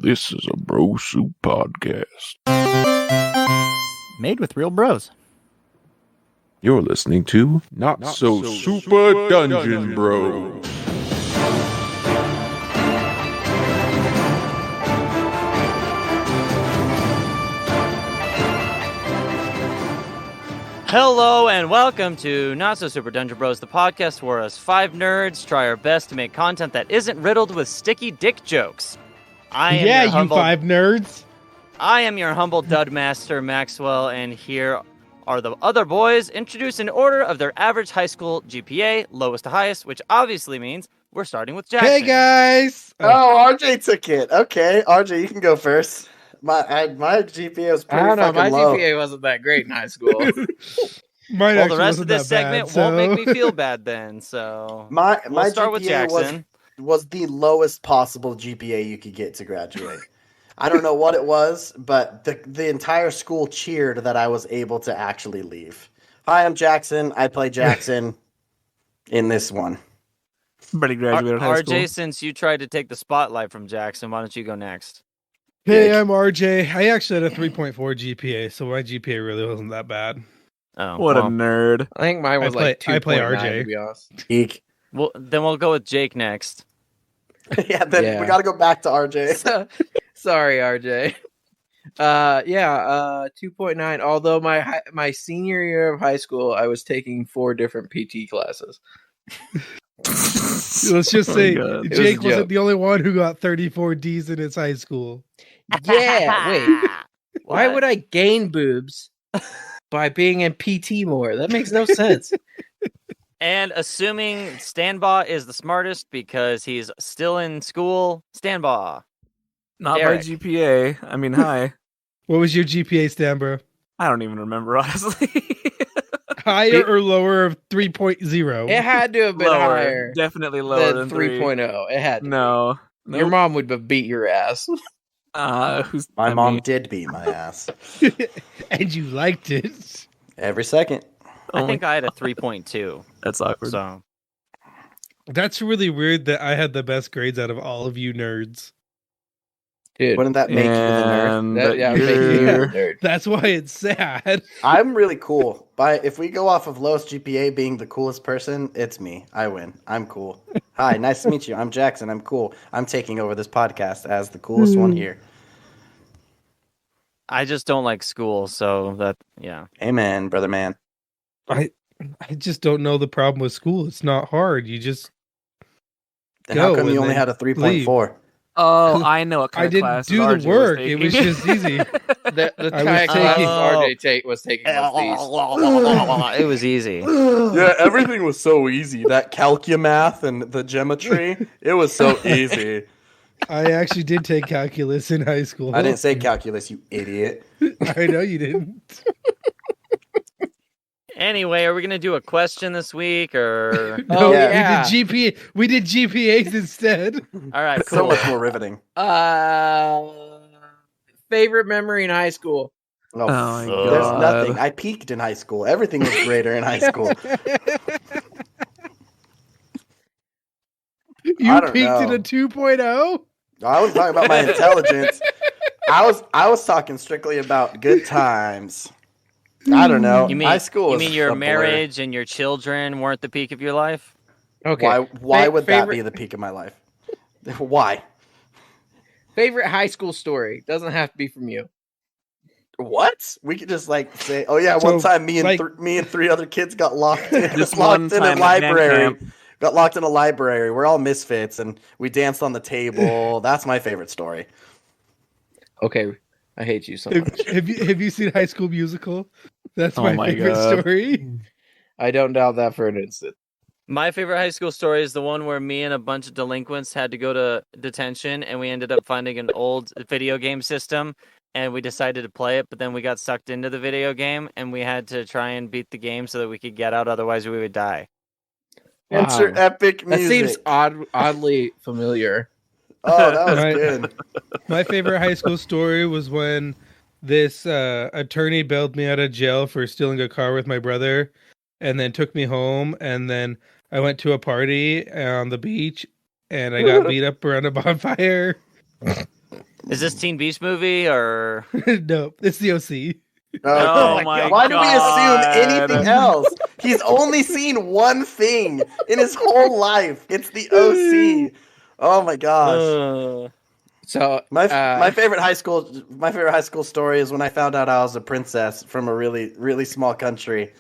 This is a Bro Soup podcast. Made with real bros. You're listening to Not So Super Dungeon Bro. Hello and welcome to Not So Super Dungeon Bros, the podcast where us five nerds try our best to make content that isn't riddled with sticky dick jokes. You five nerds. I am your humble Dudmaster, Maxwell, and here are the other boys introduced in order of their average high school GPA, lowest to highest, which obviously means we're starting with Jackson. Hey guys! Oh, RJ took it. Okay, RJ, you can go first. My GPA was pretty I don't know. fucking My low. GPA wasn't that great in high school. Well, the rest of this segment won't make me feel bad then, so My start GPA with Jackson. was the lowest possible GPA you could get to graduate. I don't know what it was, but the entire school cheered that I was able to actually leave. Hi, I'm Jackson. I play Jackson in this one. Somebody graduated high school. RJ, since you tried to take the spotlight from Jackson, why don't you go next? Hey, I'm RJ. I actually had a 3.4 GPA, so my GPA really wasn't that bad. Oh, What a nerd. I think mine was I play 2.9, RJ. to be honest. Eek. Well, then we'll go with Jake next. Then we got to go back to RJ. Sorry, RJ. 2.9. Although my senior year of high school, I was taking 4 different PT classes. Let's just say God. Jake a wasn't joke. the only one who got 34 Ds in his high school. Yeah, wait. Why would I gain boobs by being in PT more? That makes no sense. And assuming Stanbaugh is the smartest because he's still in school, Stanbaugh. Not Derek. by GPA. I mean, hi. What was your GPA, Stan, bro? I don't even remember, honestly. Higher or lower of 3.0? It had to have been Lower. higher Definitely lower than 3.0. It had to. No. Be. Your mom would have beat your ass. My mom did beat my ass And you liked it. every second. I think I had a 3.2. That's awkward. So That's really weird that I had the best grades out of all of you nerds. Dude, Wouldn't that make you the nerd? And that, yeah, make you you're- a nerd. That's why it's sad. I'm really cool. If we go off of lowest GPA being the coolest person, it's me. I win. I'm cool. Hi, nice to meet you. I'm Jackson. I'm cool. I'm taking over this podcast as the coolest one here. I just don't like school, so that, yeah. Amen, brother man. I just don't know the problem with school. It's not hard. You just Then how Go, come and you only then had a 3.4? Oh, I know what kind I of didn't classes do the RJ work. Was It taking. was just easy. The I was kayak class taking- RJ was taking was these. It was easy. Yeah, everything was so easy. That calcumath and the geometry, it was so easy. I actually did take calculus in high school. I didn't say calculus, you idiot. I know you didn't. Anyway, are we going to do a question this week, or... Oh, Yeah. yeah. We did GPAs instead. All right, So cool. much more riveting. Favorite memory in high school. Oh, my there's God. nothing. I peaked in high school. Everything was greater in high school. You I don't peaked in know. a 2.0? I wasn't talking about my intelligence. I was talking strictly about good times. I don't know. You mean, high school you was mean your a blur. marriage and your children weren't the peak of your life? Okay. Why would that favorite- be the peak of my life? Why? Favorite high school story? Doesn't have to be from you. What? We could just like say, oh yeah, So, one time me and like- me and 3 other kids got locked in, Just one locked in time a at band library. camp. Got locked in a library. We're all misfits, and we danced on the table. That's my favorite story. Okay. I hate you so much. Have you seen High School Musical? That's Oh my my favorite God. story. I don't doubt that for an instant. My favorite high school story is the one where me and a bunch of delinquents had to go to detention, and we ended up finding an old video game system, and we decided to play it, but then we got sucked into the video game, and we had to try and beat the game so that we could get out, otherwise we would die. Wow. Enter epic That music. seems oddly familiar. Oh, that was Right. good. My favorite high school story was when this attorney bailed me out of jail for stealing a car with my brother and then took me home. And then I went to a party on the beach and I got beat up around a bonfire. Is this Teen Beach Movie or? No, it's the OC. Oh my Why do we assume God. anything else? He's only seen one thing in his whole life. It's the OC. Oh my gosh. So My favorite high school story is when I found out I was a princess from a really, really small country.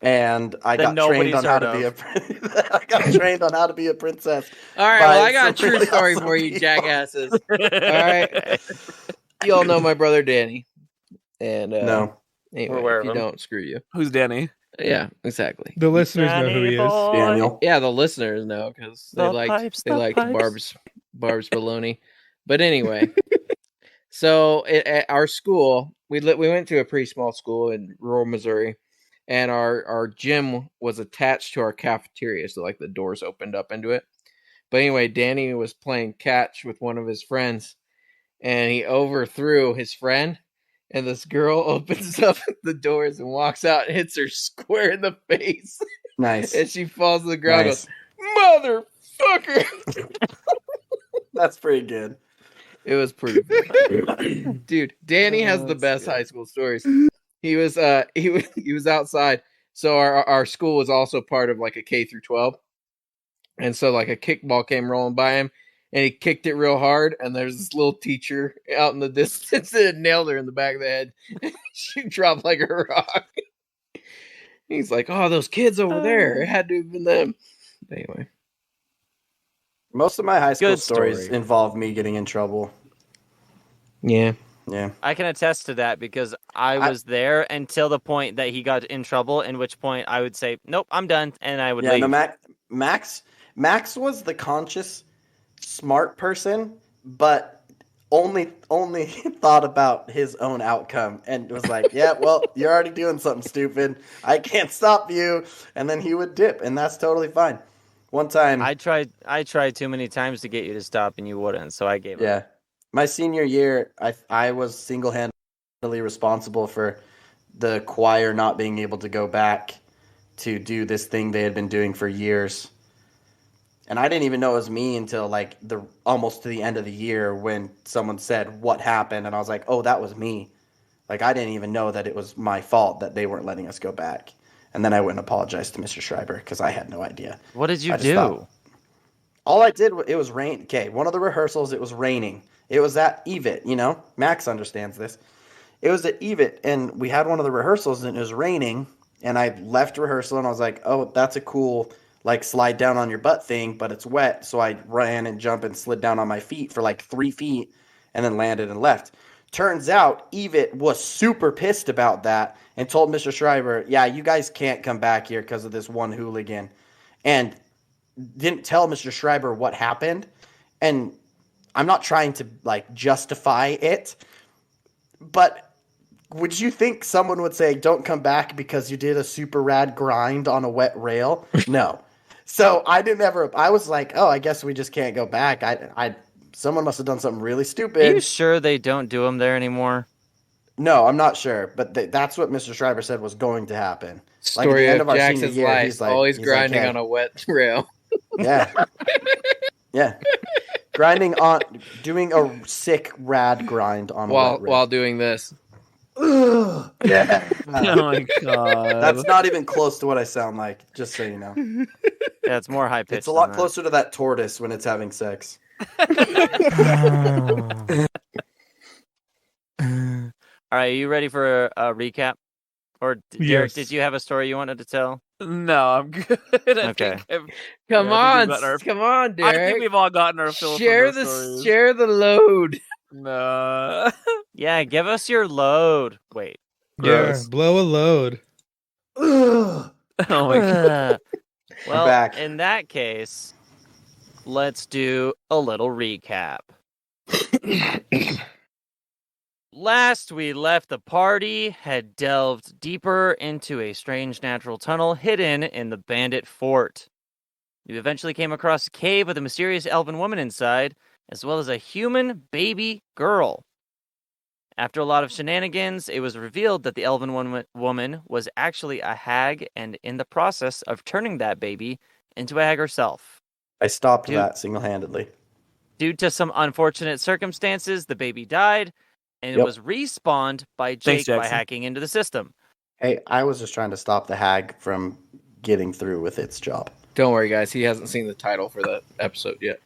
And I got trained on how to be a princess. all right, by well, I got a some true really story awesome for you, people. jackasses. All right, you all know my brother Danny, and No. anyway, We're aware if of you him. don't, screw you. Who's Danny? Yeah, exactly. The listeners know who he is. Daniel. Yeah, the listeners know because they The liked pipes, they the liked pipes. Barb's baloney. But anyway, so at our school, we went to a pretty small school in rural Missouri, and our gym was attached to our cafeteria, so like the doors opened up into it. But anyway, Danny was playing catch with one of his friends, and he overthrew his friend. And this girl opens up the doors and walks out and hits her square in the face. Nice. And she falls to the ground Nice. and goes, "Motherfucker!" That's pretty good. It was pretty funny. Dude, Danny has the that's best good. high school stories. He was he was outside. So our school was also part of like a K through 12. And so like a kickball came rolling by him and he kicked it real hard, and there's this little teacher out in the distance that nailed her in the back of the head. She dropped like a rock. He's like, "Oh, those kids over there. It had to have been them." Anyway. Most of my high school Good stories story. involve me getting in trouble. Yeah. Yeah. I can attest to that because I was there until the point that he got in trouble, in which point I would say, "Nope, I'm done," and I would Yeah, leave. no, Max was the conscious, smart person, but only thought about his own outcome and was like, "Yeah, well, you're already doing something stupid. I can't stop you." And then he would dip, and that's totally fine. One time, I tried too many times to get you to stop, and you wouldn't, so I gave up. yeah, my senior year, I was single-handedly responsible for the choir not being able to go back to do this thing they had been doing for years. And I didn't even know it was me until like almost to the end of the year when someone said what happened, and I was like, "Oh, that was me." Like I didn't even know that it was my fault that they weren't letting us go back. And then I went and apologized to Mr. Schreiber because I had no idea. What did you I just do? thought- All I did, it was rain. Okay, one of the rehearsals, it was raining. It was at EVIT, Max understands this. It was at EVIT, and we had one of the rehearsals, and it was raining, and I left rehearsal, and I was like, "Oh, that's a cool, like, slide down on your butt thing, but it's wet," so I ran and jumped and slid down on my feet for, like, 3 feet, and then landed and left. Turns out, EVIT was super pissed about that, and told Mr. Schreiber, "Yeah, you guys can't come back here because of this one hooligan," and didn't tell Mr. Schreiber what happened, and I'm not trying to like justify it, but would you think someone would say, "Don't come back because you did a super rad grind on a wet rail"? No. So I was like, "Oh, I guess we just can't go back." Someone must have done something really Are you stupid. sure they don't do them there anymore? No, I'm not sure, but that's what Mr. Schreiber said was going to happen. Story at the end of of our senior Jackson's year, life. he's like- always he's like, grinding "Hey." on a wet rail. Yeah. Yeah. Doing a sick rad grind on a wet rail. while doing this. Yeah. Oh my god. That's not even close to what I sound like, just so you know. Yeah, it's more high pitched. It's a lot closer to that tortoise when it's having sex. All right, are you ready for a recap? Or Derek, Yes. did you have a story you wanted to tell? No, I'm good. Okay. Come Yeah, on, I think Derek. I think we've all gotten our fill. Share from those stories. share the load. No. Yeah, give us your load. Wait. Yeah, Gross. blow a load. Oh my god. Well, back. in that case, let's do a little recap. Last we left the party had delved deeper into a strange natural tunnel hidden in the bandit fort. You eventually came across a cave with a mysterious elven woman inside, as well as a human baby girl. After a lot of shenanigans, it was revealed that the elven woman was actually a hag and in the process of turning that baby into a hag herself. I stopped Dude. that single-handedly. Due to some unfortunate circumstances, the baby died, and it Yep. was respawned by Thanks, Jake by Jackson. hacking into the system. Hey, I was just trying to stop the hag from getting through with its job. Don't worry, guys. He hasn't seen the title for the episode yet.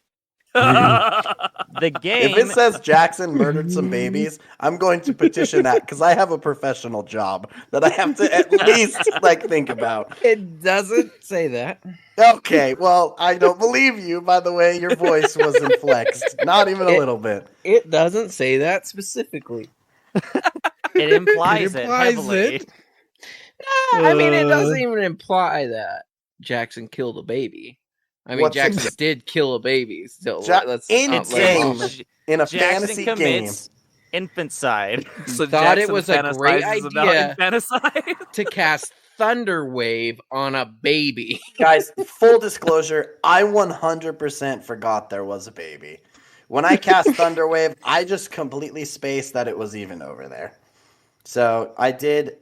The game. If it says Jackson murdered some babies, I'm going to petition that because I have a professional job that I have to at least think about. It doesn't say that. Okay, well, I don't believe you by the way your voice was inflexed. Not even a little bit. It doesn't say that specifically. It implies It it implies heavily. it. I mean, it doesn't even imply that Jackson killed a baby. I mean, What's Jackson it- did kill a baby. So let's in not It's let him game. off. saying In a Jackson fantasy game. commits infanticide. So Thought it Jackson was a great fantasizes about idea. infanticide. to cast Thunder Wave on a baby. Guys, full disclosure, I 100% forgot there was a baby. When I cast Thunderwave, I just completely spaced that it was even over there. So I did,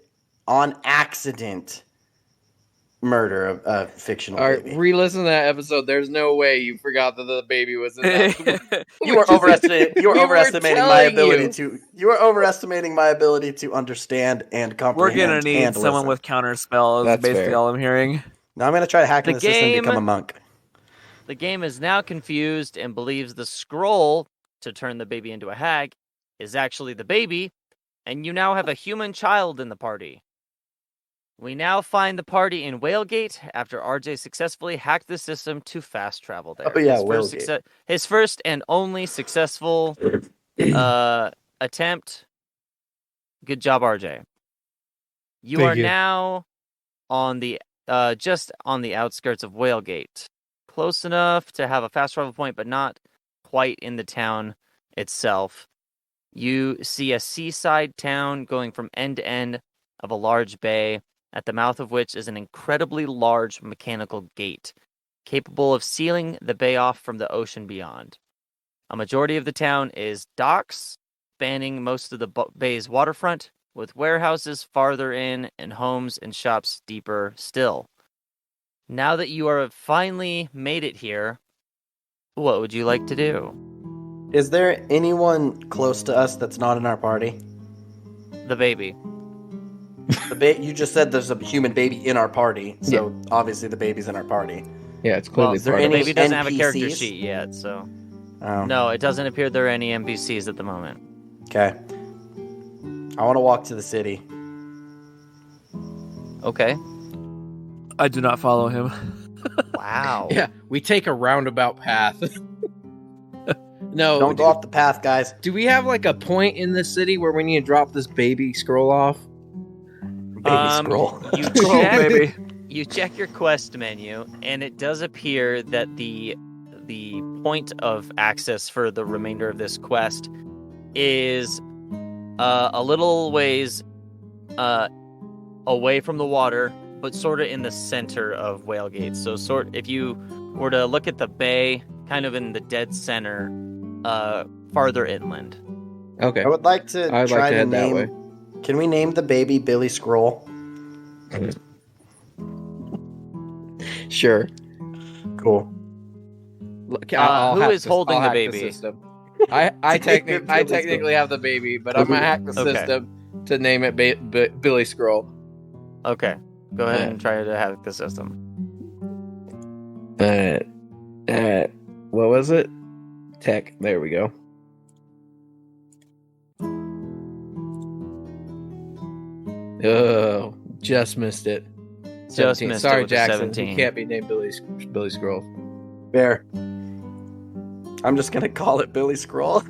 on accident, murder a fictional All right, baby. re-listen to that episode. There's no way you forgot that the baby was in that. You were overestimating. You were We were overestimating my telling ability you. to. You were overestimating my ability to understand and We're comprehend. gonna need and someone listen. with counter spell. Is That's basically fair. all I'm hearing. Now I'm gonna try to hack in The the system and game- become a monk. The game is now confused and believes the scroll to turn the baby into a hag is actually the baby, and you now have a human child in the party. We now find the party in Whalegate after RJ successfully hacked the system to fast travel there. Oh, yeah, His first and only successful attempt. Good job, RJ. You Thank are you. now on the just on the outskirts of Whalegate. Close enough to have a fast travel point, but not quite in the town itself. You see a seaside town going from end to end of a large bay, at the mouth of which is an incredibly large mechanical gate, capable of sealing the bay off from the ocean beyond. A majority of the town is docks, spanning most of the bay's waterfront, with warehouses farther in and homes and shops deeper still. Now that you are finally made it here, what would you like to do? Is there anyone close to us that's not in our party? The baby. You just said there's a human baby in our party, so obviously the baby's in our party. Yeah, it's Well, clearly is there part the of any it. baby doesn't have a character NPCs? sheet yet, so... Oh, No, it doesn't appear there are any NPCs at the moment. okay. I want to walk to the city. Okay. I do not follow him. Wow. Yeah, we take a roundabout path. No, Don't go off the path, guys. do we have like a point in the city where we need to drop this baby scroll off? Baby scroll. You Oh, check, baby. you check your quest menu, and it does appear that the point of access for the remainder of this quest is a little ways away from the water, but sort of in the center of Whalegate. So if you were to look at the bay, kind of in the dead center, farther inland. Okay. I would like to I'd try like to to head that name. way. Can we name the baby Billy Scroll? Sure. Cool. Look, Who hack is holding I'll the hack baby? system. I technically have the baby, but I'm gonna hack the Okay. system to name it Billy Scroll. Okay, go ahead and try to hack the system. What was it? Tech. There we go. Oh, just missed it. Just 17. missed it Sorry, with the Jackson. 17. He can't be named Billy Scroll. Fair. I'm just gonna call it Billy Scroll.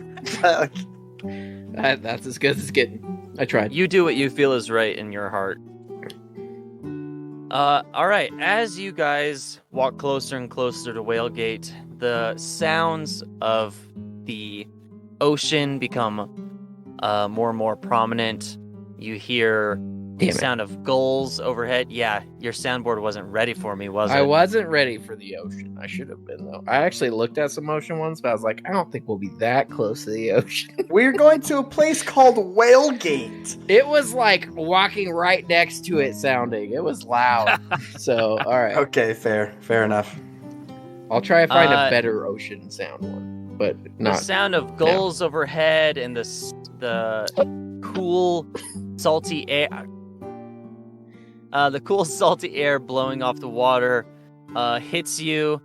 That's as good as it's getting. I tried. You do what you feel is right in your heart. All right. As you guys walk closer and closer to Whalegate, the sounds of the ocean become more and more prominent. You hear the Damn it. sound of gulls overhead. Yeah, your soundboard wasn't ready for me, was it? I wasn't ready for the ocean. I should have been though. I actually looked at some ocean once, but I was like, I don't think we'll be that close to the ocean. We're going to a place called Whalegate. It was like walking right next to it sounding. It was loud. So, all right. Okay, fair enough. I'll try and find a Uh, better ocean sound one. but The not. sound of gulls overhead and the cool, salty air. The cool, salty air blowing off the water hits you.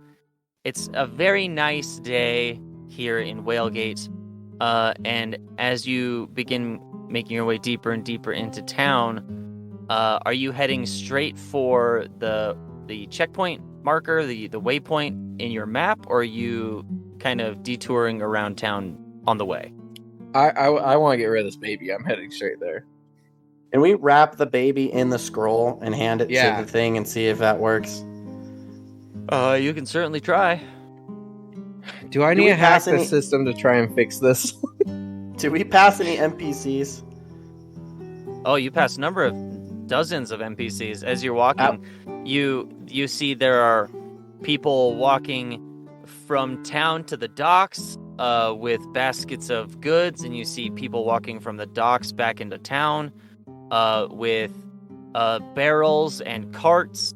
It's a very nice day here in Whalegate. And as you begin making your way deeper and deeper into town, are you heading straight for the checkpoint marker, the waypoint in your map, or are you kind of detouring around town on the way? I want to get rid of this baby. I'm heading straight there. Can we wrap the baby in the scroll and hand it Yeah. to the thing and see if that works? You can certainly try. Do I Do need we to hack pass the any- system to try and fix this? Do we pass any NPCs? Oh, you pass a number of dozens of NPCs as you're walking. You see there are people walking from town to the docks with baskets of goods, and you see people walking from the docks back into town with barrels and carts.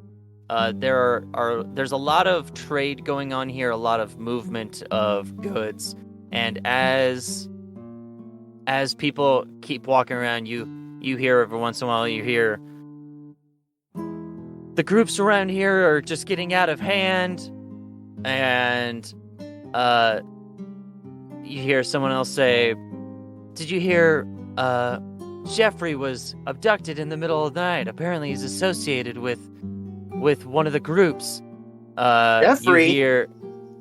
There's a lot of trade going on here, a lot of movement of goods, and as people keep walking around, you hear every once in a while, you hear the groups around here are just getting out of hand, and you hear someone else say, "Did you hear Jeffrey was abducted in the middle of the night? Apparently he's associated with one of the groups." Jeffrey? You hear,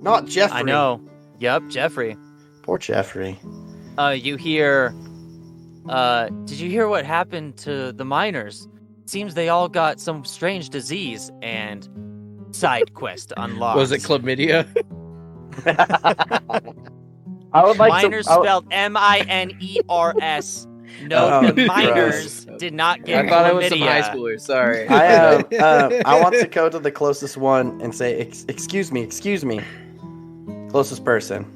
Not Jeffrey. I know. Yep, Jeffrey. Poor Jeffrey. You hear, did you hear what happened to the miners? Seems they all got some strange disease and side quest unlocked. Was it chlamydia? I would like Miners to. spelled M-I-N-E-R-S. No, Oh, the miners gross. did not get I thought it was some high chlamydia. schoolers. Sorry. I want to go to the closest one and say, excuse me. Closest person.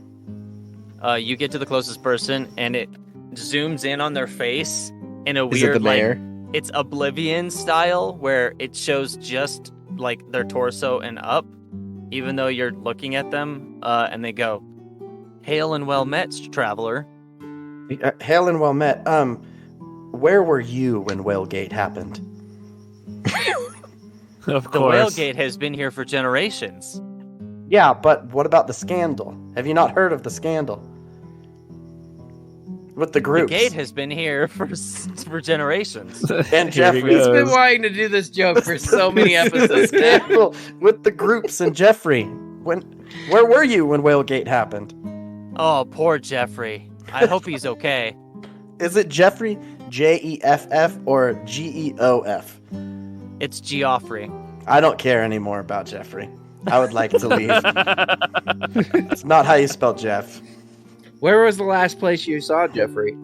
You get to the closest person, and it zooms in on their face in a Is it the weird, like, mayor? it's Oblivion style, where it shows just, like, their torso and up, even though you're looking at them, and they go, "Hail and well met, traveler." Hail and well met. Where were you when Whalegate happened? Of The course. Whalegate has been here for generations. Yeah, but what about the scandal? Have you not heard of the scandal? With the groups. The gate has been here for generations. And Here he Jeffrey. He's been goes. wanting to do this joke for so many episodes. Scandal with the groups and Jeffrey. Where were you when Whalegate happened? Oh, poor Jeffrey. I hope he's okay. Is it Jeffrey, Jeff, or Geof? It's Geoffrey. I don't care anymore about Jeffrey. I would like to leave. It's not how you spell Jeff. Where was the last place you saw Jeffrey?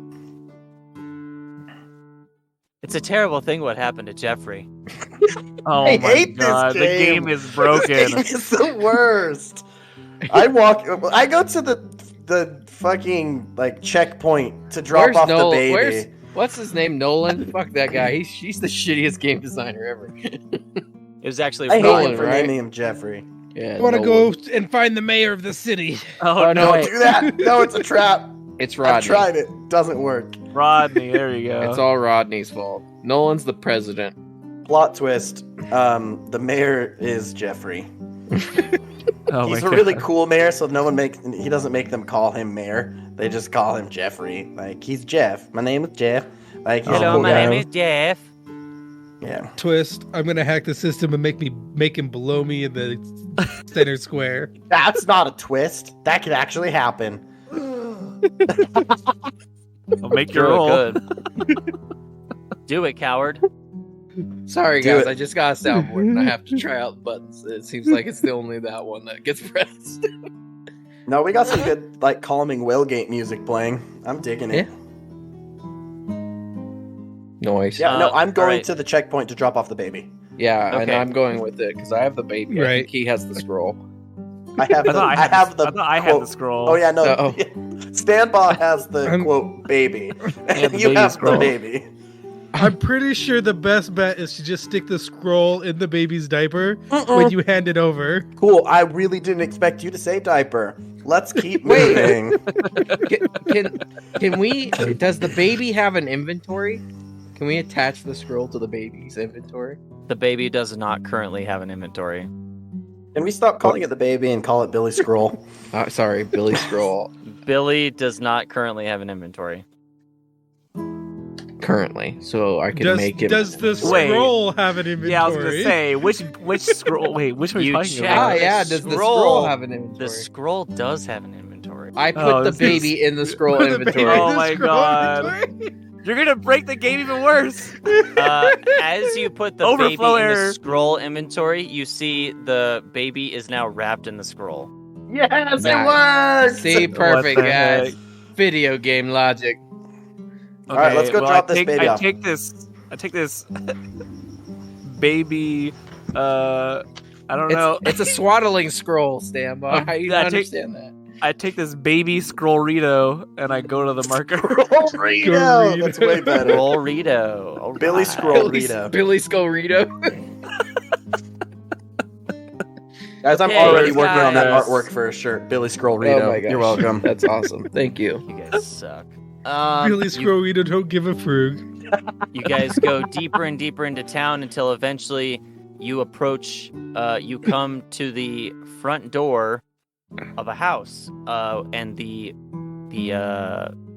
It's a terrible thing what happened to Jeffrey. Oh I my hate this god, the game. game is broken. This game is the worst. I go to the fucking like checkpoint to drop Where's off Nolan? the baby. What's his name? Nolan? Fuck that guy. He's the shittiest game designer ever. It was actually I hate Nolan, him for right? naming him Jeffrey. Yeah. I want to Nolan. go and find the mayor of the city. Oh, no, no, wait. Do that. No, it's a trap. It's I've Rodney. tried it. Doesn't work. Rodney, there you go. It's all Rodney's fault. Nolan's the president. Plot twist. The mayor is Jeffrey. Oh He's my a really God. cool mayor, so he doesn't make them call him mayor. They just call him Jeffrey. Like, he's Jeff. My name is Jeff. Like, he's a Hello, cool my guy. name is Jeff. Yeah. Twist. I'm gonna hack the system and make him below me in the center square. That's not a twist. That could actually happen. I'll make your Do roll. it good. Do it, coward. Sorry, Do guys. it. I just got a soundboard and I have to try out the buttons. It seems like it's the only that one that gets pressed. No, we got some good, like, calming Whalegate music playing. I'm digging it. Noise. Yeah, no, I'm going alright. to the checkpoint to drop off the baby. Yeah, and Okay. I'm going with it because I have the baby. I Right. think he has the scroll. I have the, I I have the thought I had quote. the scroll. Oh yeah, no. Uh-oh. Standby has the I'm- quote baby. And the You baby have scroll. the baby. I'm pretty sure the best bet is to just stick the scroll in the baby's diaper when you hand it over. Cool. I really didn't expect you to say diaper. Let's keep Wait. moving. Can we? Does the baby have an inventory? Can we attach the scroll to the baby's inventory? The baby does not currently have an inventory. Can we stop calling it the baby and call it Billy Scroll? Sorry, Billy Scroll. Billy does not currently have an inventory. Currently, so I can make it. Does the Wait. scroll have an inventory? Yeah, I was gonna say which scroll. Wait, which one are you You talking check. Ah, about? yeah. The Does the scroll- scroll have an inventory? The scroll does have an inventory. I put Oh, the this baby in the scroll Put the baby inventory. in Oh the my scroll God. inventory? You're gonna break the game even worse. As you put the Overflow baby in error. the scroll inventory, you see the baby is now wrapped in the scroll. Yes, Nice. it works! See, perfect, What the guys. heck? Video game logic. All right, let's go drop this baby I off. take this baby. I don't know. It's a swaddling scroll, Stand by. Okay, You I take- understand that? I take this baby Scrollrito and I go to the marker. Scrollrito! That's way better. Scrollrito. All Billy right. Scroll. Billy, Scrollrito. Billy Skullrito. Guys, I'm Okay, already working on that guys. artwork for a shirt. Billy Scrollrito. Oh my gosh. You're welcome. That's awesome. Thank you. You guys suck. Billy You, Scrollrito don't give a frug. you guys go deeper and deeper into town until eventually you approach. You come to the front door of a house, and the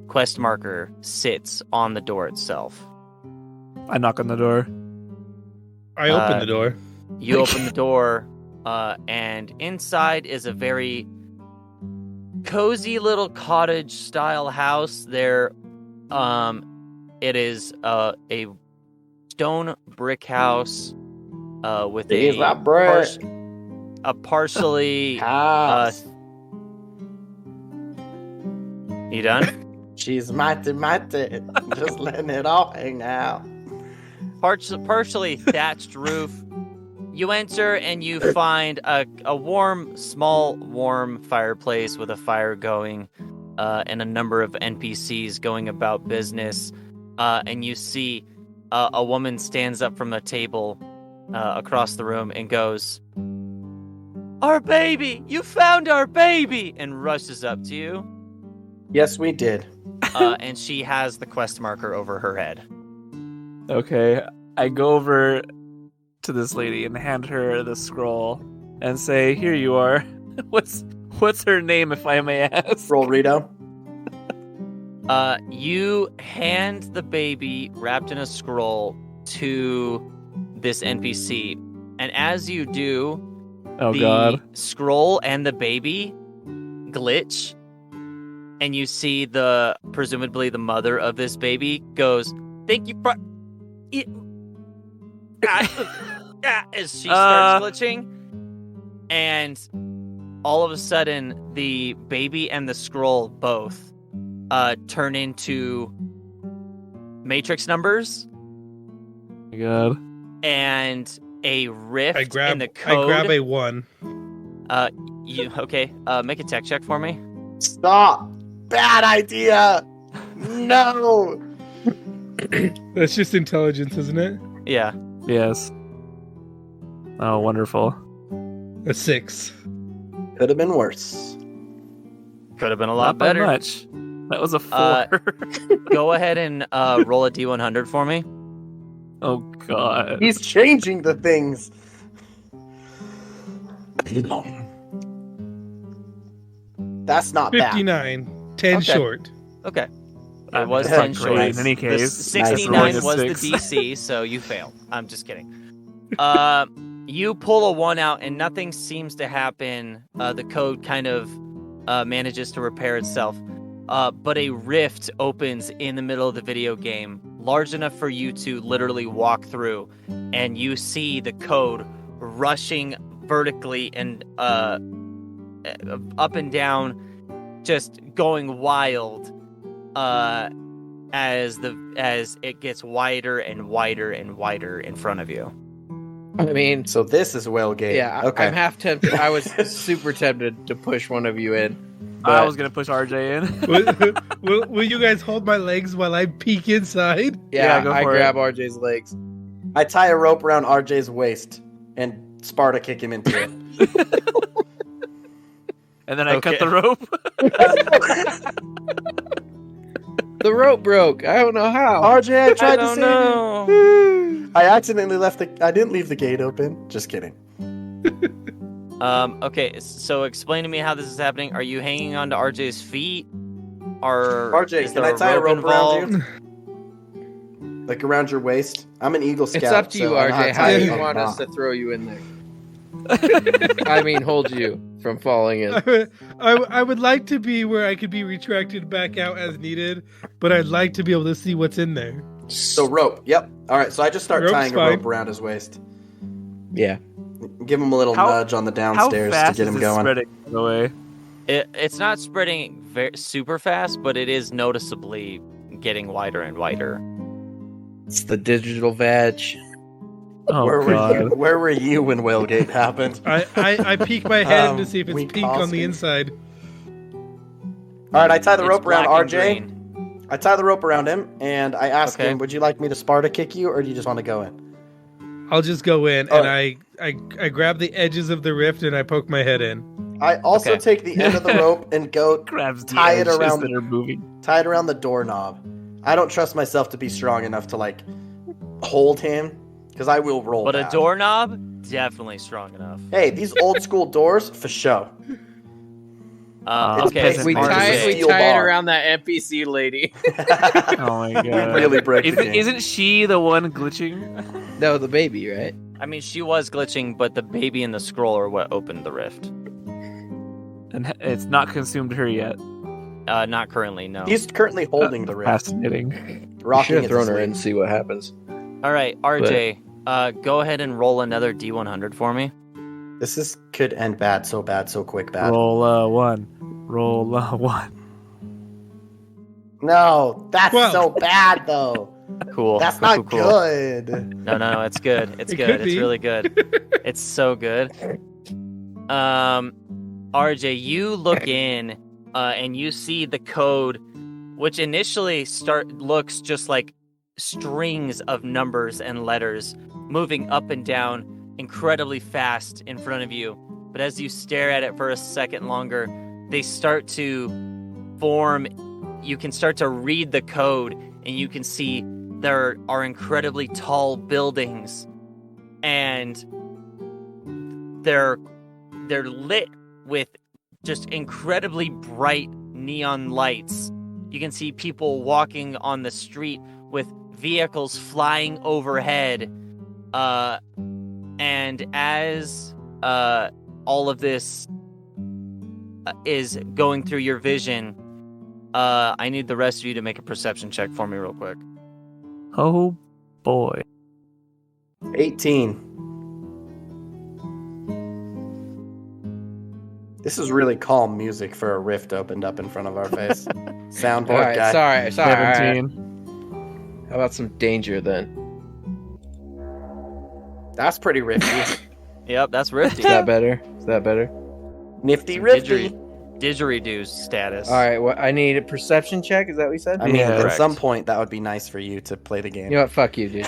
quest marker sits on the door itself. I knock on the door. I open the door. You open the door, and inside is a very cozy little cottage-style house. It is a stone brick house with He's a brick. a partially. House. You done? She's mighty. Just letting it all hang out. Partially thatched roof. You enter and you find a small warm fireplace with a fire going, and a number of NPCs going about business. And you see a woman stands up from a table across the room and goes, "Our baby! You found our baby!" and rushes up to you. Yes, we did. And she has the quest marker over her head. Okay, I go over to this lady and hand her the scroll and say, "Here you are." What's her name, if I may ask? Scrollrito. You hand the baby wrapped in a scroll to this NPC, and as you do, Oh the God! scroll and the baby glitch, and you see presumably the mother of this baby goes, "Thank you for," as she starts glitching, and all of a sudden the baby and the scroll both turn into matrix numbers Oh my God! and a rift I grab in the code. I grab a 1. Make a tech check for me. Stop. Bad idea. No. That's just intelligence, isn't it? Yeah. Yes. Oh, wonderful. A 6. Could have been worse. Could have been a lot Not by better. much. That was a 4. Go ahead and roll a D100 for me. Oh God! He's changing the things. That's not bad. 59. 10 Okay. short. Okay. I'm It was not 10 great short. in any The case. 69 Nice. was the Six. DC, so you fail. I'm just kidding. You pull a 1 out and nothing seems to happen. The code kind of manages to repair itself. But a rift opens in the middle of the video game, large enough for you to literally walk through, and you see the code rushing vertically and up and down, just going wild as it gets wider and wider and wider in front of you. I mean, So this is Whalegate. yeah, Okay. I'm half tempted. I was super tempted to push one of you in. I But was gonna push RJ in. will you guys hold my legs while I peek inside? yeah, go I for it. grab RJ's legs. I tie a rope around RJ's waist and Sparta kick him into it. and then I cut Okay. the rope. The rope broke. I don't know how. RJ, I I tried to don't save know. you. I accidentally I didn't leave the gate open. Just kidding. Okay, so explain to me how this is happening. Are you hanging onto RJ's feet? Or RJ, is can there I tie a rope around involved? you? Like around your waist? I'm an Eagle Scout. It's up to you, so I know RJ. to How tie do a you rope want us knot. to throw you in there? I mean, hold you from falling in. I would like to be where I could be retracted back out as needed, but I'd like to be able to see what's in there. So rope. Yep. All right. So I just start Rope's tying a fine. rope around his waist. Yeah. Give him a little How- nudge on the How downstairs to fast get is him this going. spreading away? It's not spreading super fast, but it is noticeably getting wider and wider. It's the digital vag. Oh Where god. were you? Where were you when Whalegate happened? I peek my head to see if it's we pink on the Cosby. inside. All right. I tie the It's rope around black and RJ. green. I tie the rope around him, and I ask Okay. him, "Would you like me to Sparta kick you, or do you just want to go in?" I'll just go in Oh. and I grab the edges of the rift and I poke my head in. I also Okay. take the end of the rope and go Grabs the Tie it edges around- that are moving. tie it around the doorknob. I don't trust myself to be strong enough to like hold him because I will roll. But a down. doorknob, definitely strong enough. Hey, these old school doors for show. It's Okay, peasant We Hard to tie say. it Steel around bar. that NPC lady. Oh my god. really break the game. Isn't she the one glitching? No, the baby, right? I mean, she was glitching, but the baby and the scroll are what opened the rift. And it's not consumed her yet. Not currently, no. He's currently holding the rift, Fascinating. We should rocking have it thrown to her in sleep. and see what happens. All right, RJ, go ahead and roll another D100 for me. This could end bad, so quick, bad. Roll one. Roll one. No, that's 12. so bad though. Cool. That's cool, not cool, cool. good. No, it's good. It's It good. could It's be. really good. It's so good. RJ, you look in, and you see the code, which initially looks just like strings of numbers and letters moving up and down incredibly fast in front of you. But as you stare at it for a second longer, they start to form. You can start to read the code, and you can see there are incredibly tall buildings, and they're lit with just incredibly bright neon lights. You can see people walking on the street with vehicles flying overhead. And as all of this is going through your vision, I need the rest of you to make a perception check for me real quick. Oh boy. 18. This is really calm music for a rift opened up in front of our face. Soundboard All right, guy. sorry. All right. 17. How about some danger then? That's pretty rifty. Yep, that's Is Rifty. that better? Is that better? Nifty rifty. Didgeridoo status. All right. Well, I need a perception check. Is that what you said? I mean, Yeah. at Correct. some point, that would be nice for you to play the game. You know what? Fuck you, dude.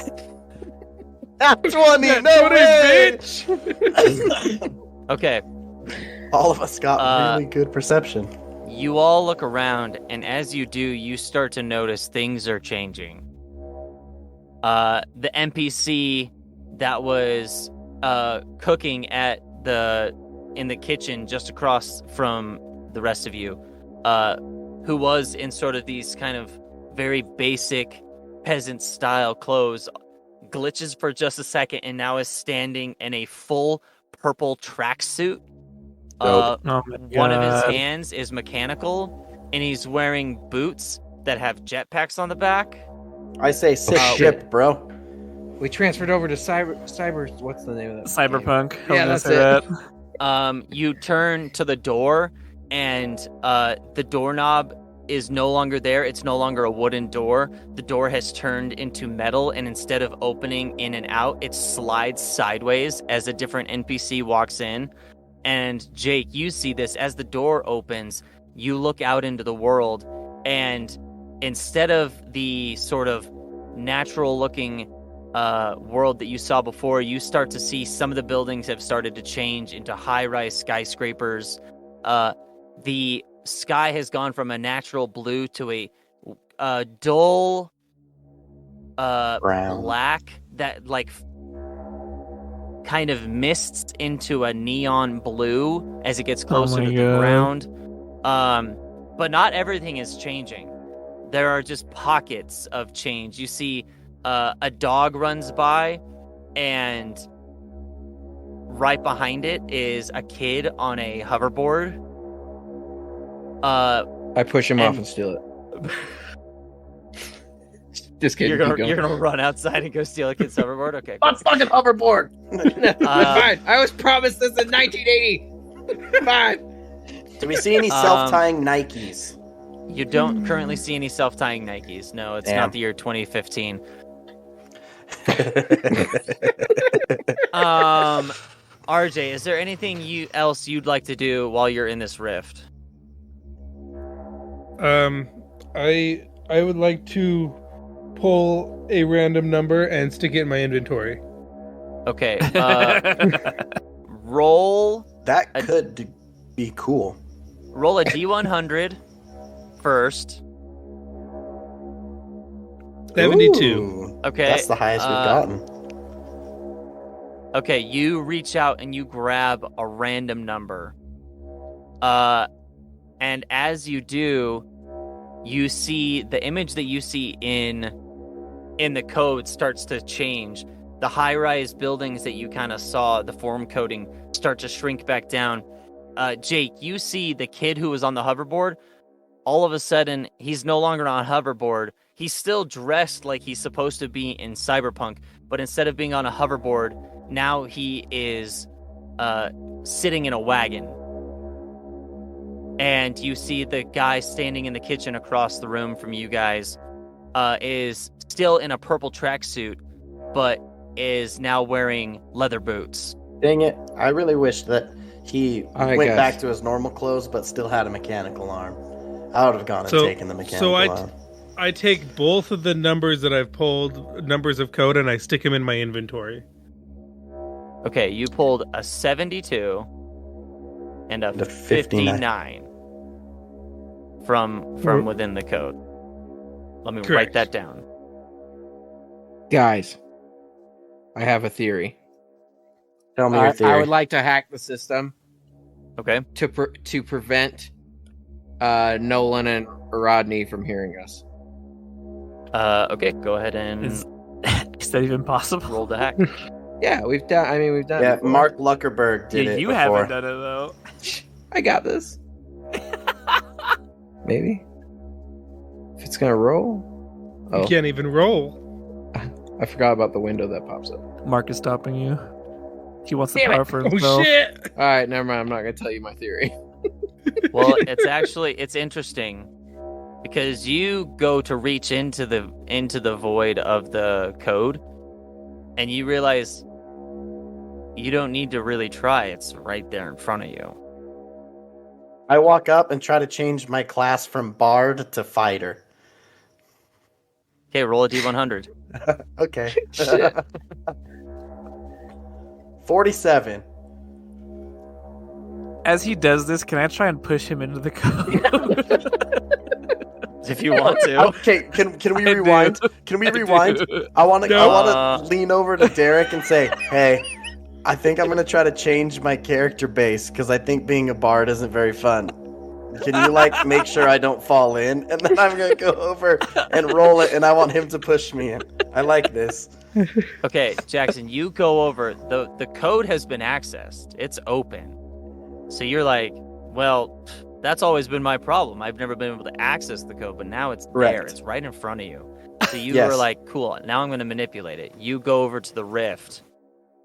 That's 20, Yeah, no 20, way! Okay, All of us got really good perception. you all look around, and as you do, you start to notice things are changing. The NPC that was cooking in the kitchen just across from the rest of you, who was in sort of these kind of very basic peasant style clothes, glitches for just a second and now is standing in a full purple tracksuit. Oh my One of his God. hands is mechanical, and he's wearing boots that have jetpacks on the back. I say sick Oh, ship, bro. We transferred over to cyber. What's the name of that? Cyberpunk. I was Yeah, gonna that's say it. that. You turn to the door, and the doorknob is no longer there. It's no longer a wooden door. The door has turned into metal, and instead of opening in and out, it slides sideways as a different NPC walks in. And Jake, you see this as the door opens. You look out into the world, and instead of the sort of natural-looking world that you saw before, you start to see some of the buildings have started to change into high-rise skyscrapers. the sky has gone from a natural blue to a dull Brown. black that like kind of mists into a neon blue as it gets closer my to the God. ground. But not everything is changing. There are just pockets of change. You see a dog runs by, and right behind it is a kid on a hoverboard. I push him off And- and steal it. Just kidding. You're keep going. gonna run outside and go steal a kid's hoverboard? Okay. My fucking hoverboard. Uh, Fine. I was promised this in 1980. Fine. Do we see any self-tying Nikes? You don't currently see any self-tying Nikes. No, it's Damn. not the year 2015. RJ, is there anything else you'd like to do while you're in this rift? I would like to pull a random number and stick it in my inventory. Okay. Roll That could be cool. a D100 first. 72. Ooh, Okay. that's the highest we've gotten. Okay, you reach out and you grab a random number. And as you do, you see the image that you see in the code starts to change. The high-rise buildings that you kind of saw, the form coding, start to shrink back down. Jake, you see the kid who was on the hoverboard. All of a sudden, he's no longer on a hoverboard. He's still dressed like he's supposed to be in Cyberpunk, but instead of being on a hoverboard, now he is sitting in a wagon. And you see the guy standing in the kitchen across the room from you guys is still in a purple tracksuit, but is now wearing leather boots. Dang it. I really wish that he Alright, went guys. back to his normal clothes but still had a mechanical arm. I would have gone and So- taken the mechanical arm. I take both of the numbers that I've pulled, numbers of code, and I stick them in my inventory. Okay, you pulled a 72 and a The 59. 59 from within the code. Let me write Correct. that down. Guys, I have a theory. Tell me your I theory. would like to hack the system Okay. to prevent Nolan and Rodney from hearing us. Okay, go ahead and Is that even possible? roll the hack. Yeah, we've done. I mean, we've done. Yeah, it before. Mark Luckerberg did Yeah, it you before. haven't done it though. I got this. Maybe. If it's gonna roll. You Oh, can't even roll. I forgot about the window that pops up. Mark is stopping you. He wants the Damn it. power for Oh himself. shit! All right, never mind. I'm not gonna tell you my theory. Well, it's interesting because you go to reach into the void of the code, and you realize you don't need to really try. It's right there in front of you. I walk up and try to change my class from Bard to Fighter. Okay, roll a D100. Okay. Shit. 47. As he does this, can I try and push him into the code? If you want to. Okay, can we I rewind? do. Can we I do. rewind? I want to No. lean over to Derek and say, "Hey, I think I'm gonna try to change my character base because I think being a bard isn't very fun. Can you make sure I don't fall in?" And then I'm gonna go over and roll it, and I want him to push me in. I like this. Okay, Jackson, you go over. The code has been accessed. It's open. So you're like, well, that's always been my problem. I've never been able to access the code, but now it's there. Correct. It's right in front of you. So you Yes. were like, cool, now I'm going to manipulate it. You go over to the rift,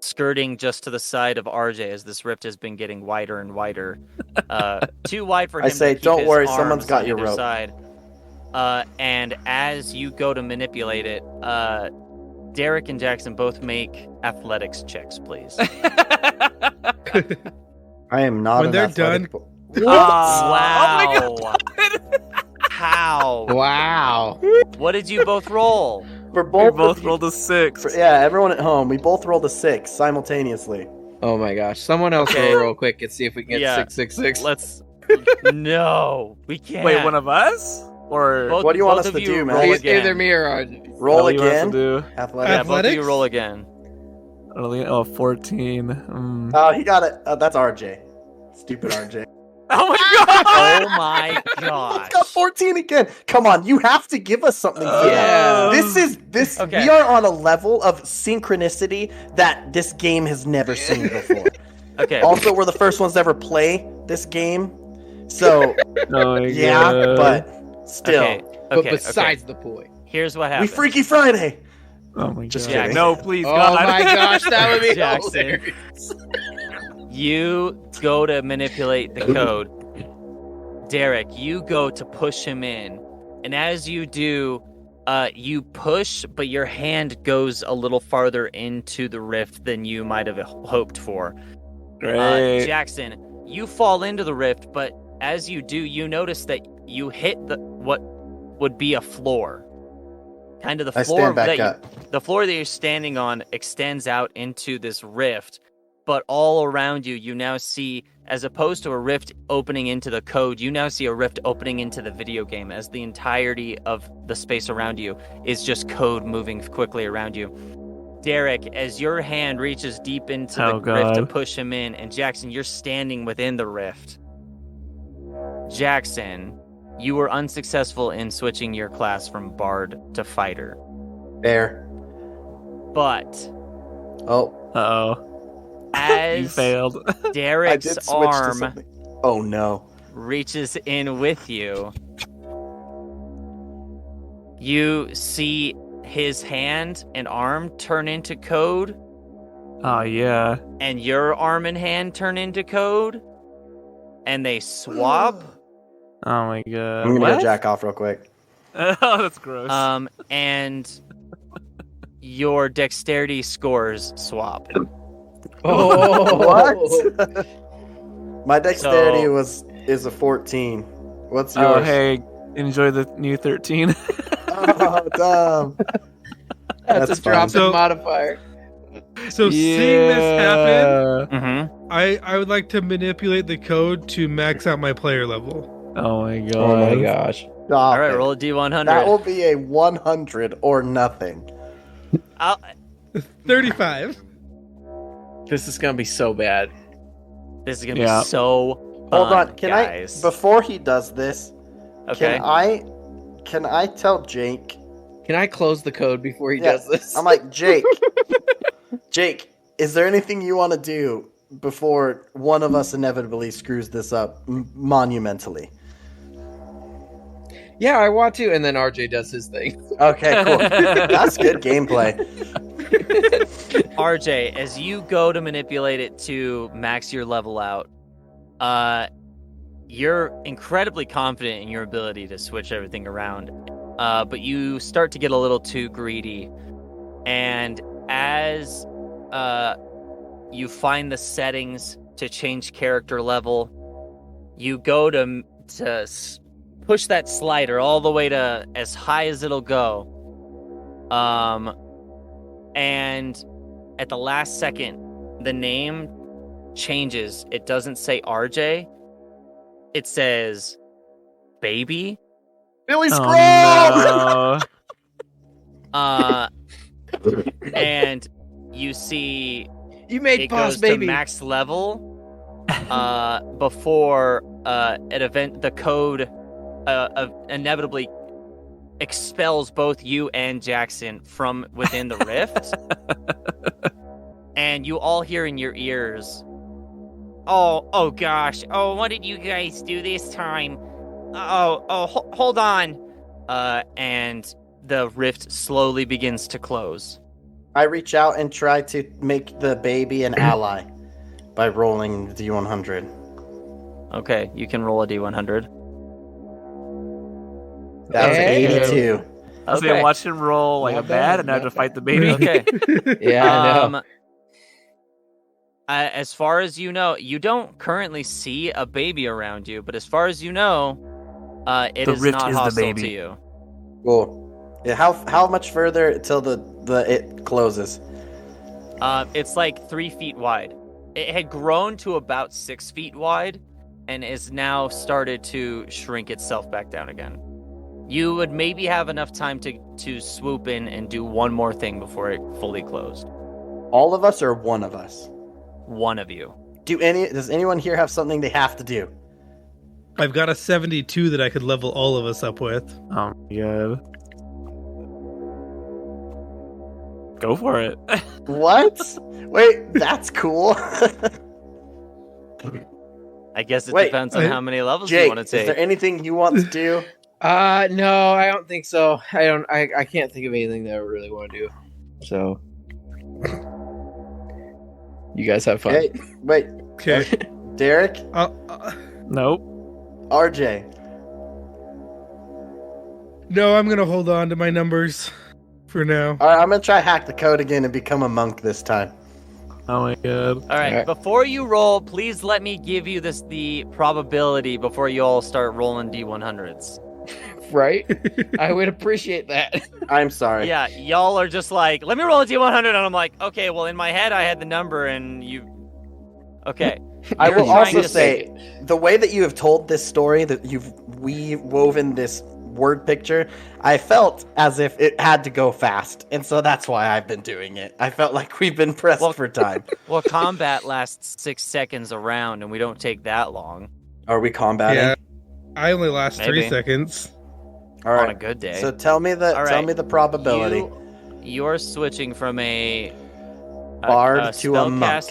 skirting just to the side of RJ as this rift has been getting wider and wider. Too wide for him I say, to keep "Don't his worry, arms someone's got on your either rope." Side. And as you go to manipulate it, Derek and Jackson both make athletics checks, please. I am not. When an they're athletic done- Wow. Oh my How? Wow. What did you both roll? For We both, both of you- rolled a 6. Yeah, everyone at home, we both rolled a 6 simultaneously. Oh my gosh. Someone else Okay. roll real quick and see if we can get Yeah. 666. No, we can't. Wait, one of us? Or Both- What do you want both us of to you do, man? roll Either again. me or RJ. Roll what do you want us again. to do? Yeah, Athletic. both of you Athletics? roll again. Oh, 14. Mm. Oh, he got it. That's RJ. Stupid RJ. Oh my god! Oh my He's gosh. got 14 again. Come on, you have to give us something. For Yeah. that. This. Okay. We are on a level of synchronicity that this game has never seen before. Okay. Also, we're the first ones to ever play this game. So Oh my yeah, god. but still, Okay. But Okay. besides the point. Here's what we happened. Freaky Friday. Oh my Just god. kidding. No, please, Oh God. my gosh, that would be Jackson. hilarious. You go to manipulate the code. Derek, you go to push him in. And as you do, you push, but your hand goes a little farther into the rift than you might have hoped for. Great. Jackson, you fall into the rift, but as you do, you notice that you hit what would be a floor. Kind of the I floor stand back that up. the floor that you're standing on extends out into this rift, but all around you, you now see, as opposed to a rift opening into the code, you now see a rift opening into the video game, as the entirety of the space around you is just code moving quickly around you. Derek, as your hand reaches deep into the rift to push him in, and Jackson, you're standing within the rift. Jackson, you were unsuccessful in switching your class from bard to fighter, Fair. but Oh, Uh-oh. You as failed. I did Derek's switch to arm something. Oh no. reaches in with you, you see his hand and arm turn into code, Oh yeah. and your arm and hand turn into code, and they swap. Oh my god. I'm gonna What? go jack off real quick. Oh, that's gross. And your dexterity scores swap. Oh, What? My dexterity So- is a 14. What's Oh, yours? hey, enjoy the new 13. Oh, dumb. That's That's a drop fine. in So- modifier. So seeing this happen, Mm-hmm. I would like to manipulate the code to max out my player level. Oh my god. Oh my gosh. Stop All right, it. roll a d100. That will be a 100 or nothing. I'll- 35. This is gonna be so bad. This is gonna Yeah. be so Hold fun, on, can guys. I before he does this, Okay. can I tell Jake? Can I close the code before he Yeah, does this? I'm like, Jake, Jake, is there anything you want to do before one of us inevitably screws this up monumentally? Yeah, I want to, and then RJ does his thing. Okay, cool. That's good gameplay. RJ, as you go to manipulate it to max your level out, you're incredibly confident in your ability to switch everything around, but you start to get a little too greedy. And as you find the settings to change character level, you go to push that slider all the way to as high as it'll go. And at the last second, the name changes. It doesn't say RJ. It says Baby. Billy Scrooge! Oh, no. And you see You made it boss goes baby. to max level before the code inevitably expels both you and Jackson from within the rift. And you all hear in your ears, oh gosh, oh, what did you guys do this time? Hold on. And the rift slowly begins to close. I reach out and try to make the baby an ally by rolling the D100. Okay, you can roll a d100. That was Hey. 82. So you watch him roll like Not a bat, and I bad, have to not fight the baby. Okay. Yeah, I know. As far as you know, you don't currently see a baby around you, but as far as you know, it The is rift not is the hostile baby. to you. Cool. Yeah, how much further till the it closes? It's like 3 feet wide. It had grown to about 6 feet wide, and is now started to shrink itself back down again. You would maybe have enough time to swoop in and do one more thing before it fully closed. All of us or one of us? One of you. Does anyone here have something they have to do? I've got a 72 that I could level all of us up with. Oh my god. Go for it. What? Wait, that's cool. I guess it Wait, depends on how many levels you Jake, want to is take. there anything you want to do? No, I don't think so. I can't think of anything that I really want to do. So you guys have fun. Hey, wait, Okay. Derek, Nope. RJ. No, I'm gonna hold on to my numbers for now. All right, I'm gonna try hack the code again and become a monk this time. Oh my god. All right, Alright. before you roll, please let me give you the probability before you all start rolling D100s. Right? I would appreciate that. I'm sorry. Yeah, y'all are just like, let me roll a D100, and I'm like, okay, well, in my head, I had the number, and you... Okay. I You're will trying also to say, the way that you have told this story, that you've woven this word picture, I felt as if it had to go fast, and so that's why I've been doing it. I felt like we've been pressed for time. Well, combat lasts 6 seconds a round, and we don't take that long Are we combating? Yeah. I only last 3 Maybe. seconds. All on a right. good day. So tell me All right. the probability. You're switching from a Bard to a monk.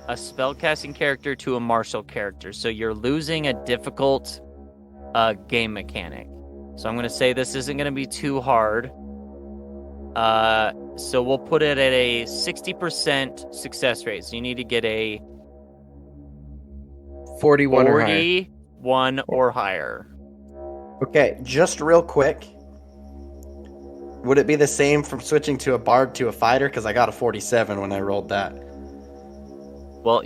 spellcasting character to a martial character. So you're losing a difficult game mechanic. So I'm going to say this isn't going to be too hard. So we'll put it at a 60% success rate. So you need to get a 41 or higher. 41 or higher. Okay, just real quick. Would it be the same from switching to a bard to a fighter? Because I got a 47 when I rolled that. Well,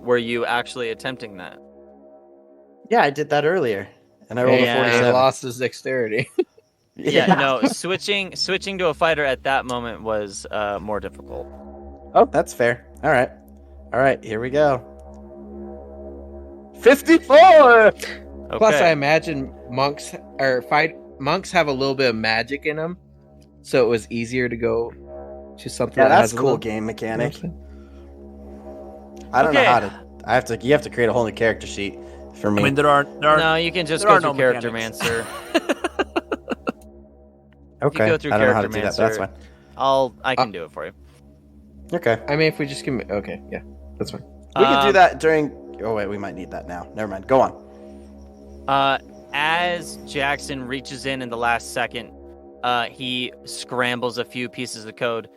were you actually attempting that? Yeah, I did that earlier, and I rolled Yeah. a And 47. lost his dexterity. Yeah, no, switching to a fighter at that moment was more difficult. Oh, that's fair. All right, here we go. 54. Okay. Plus, I imagine monks have a little bit of magic in them, so it was easier to go to something. Yeah, that that's has a cool little- game mechanic. You know I don't know Okay. how to. You have to create a whole new character sheet for me. I mean, there are No, you can just there go are through no Character mechanics. Mancer. okay, go through I don't know how to Character do that. But that's Mancer. fine. I can do it for you. Okay, I mean, if we just can. Okay, yeah, that's fine. we could do Um, that during. Oh wait, we might need that now. Never mind. Go on. As Jackson reaches in the last second, he scrambles a few pieces of code,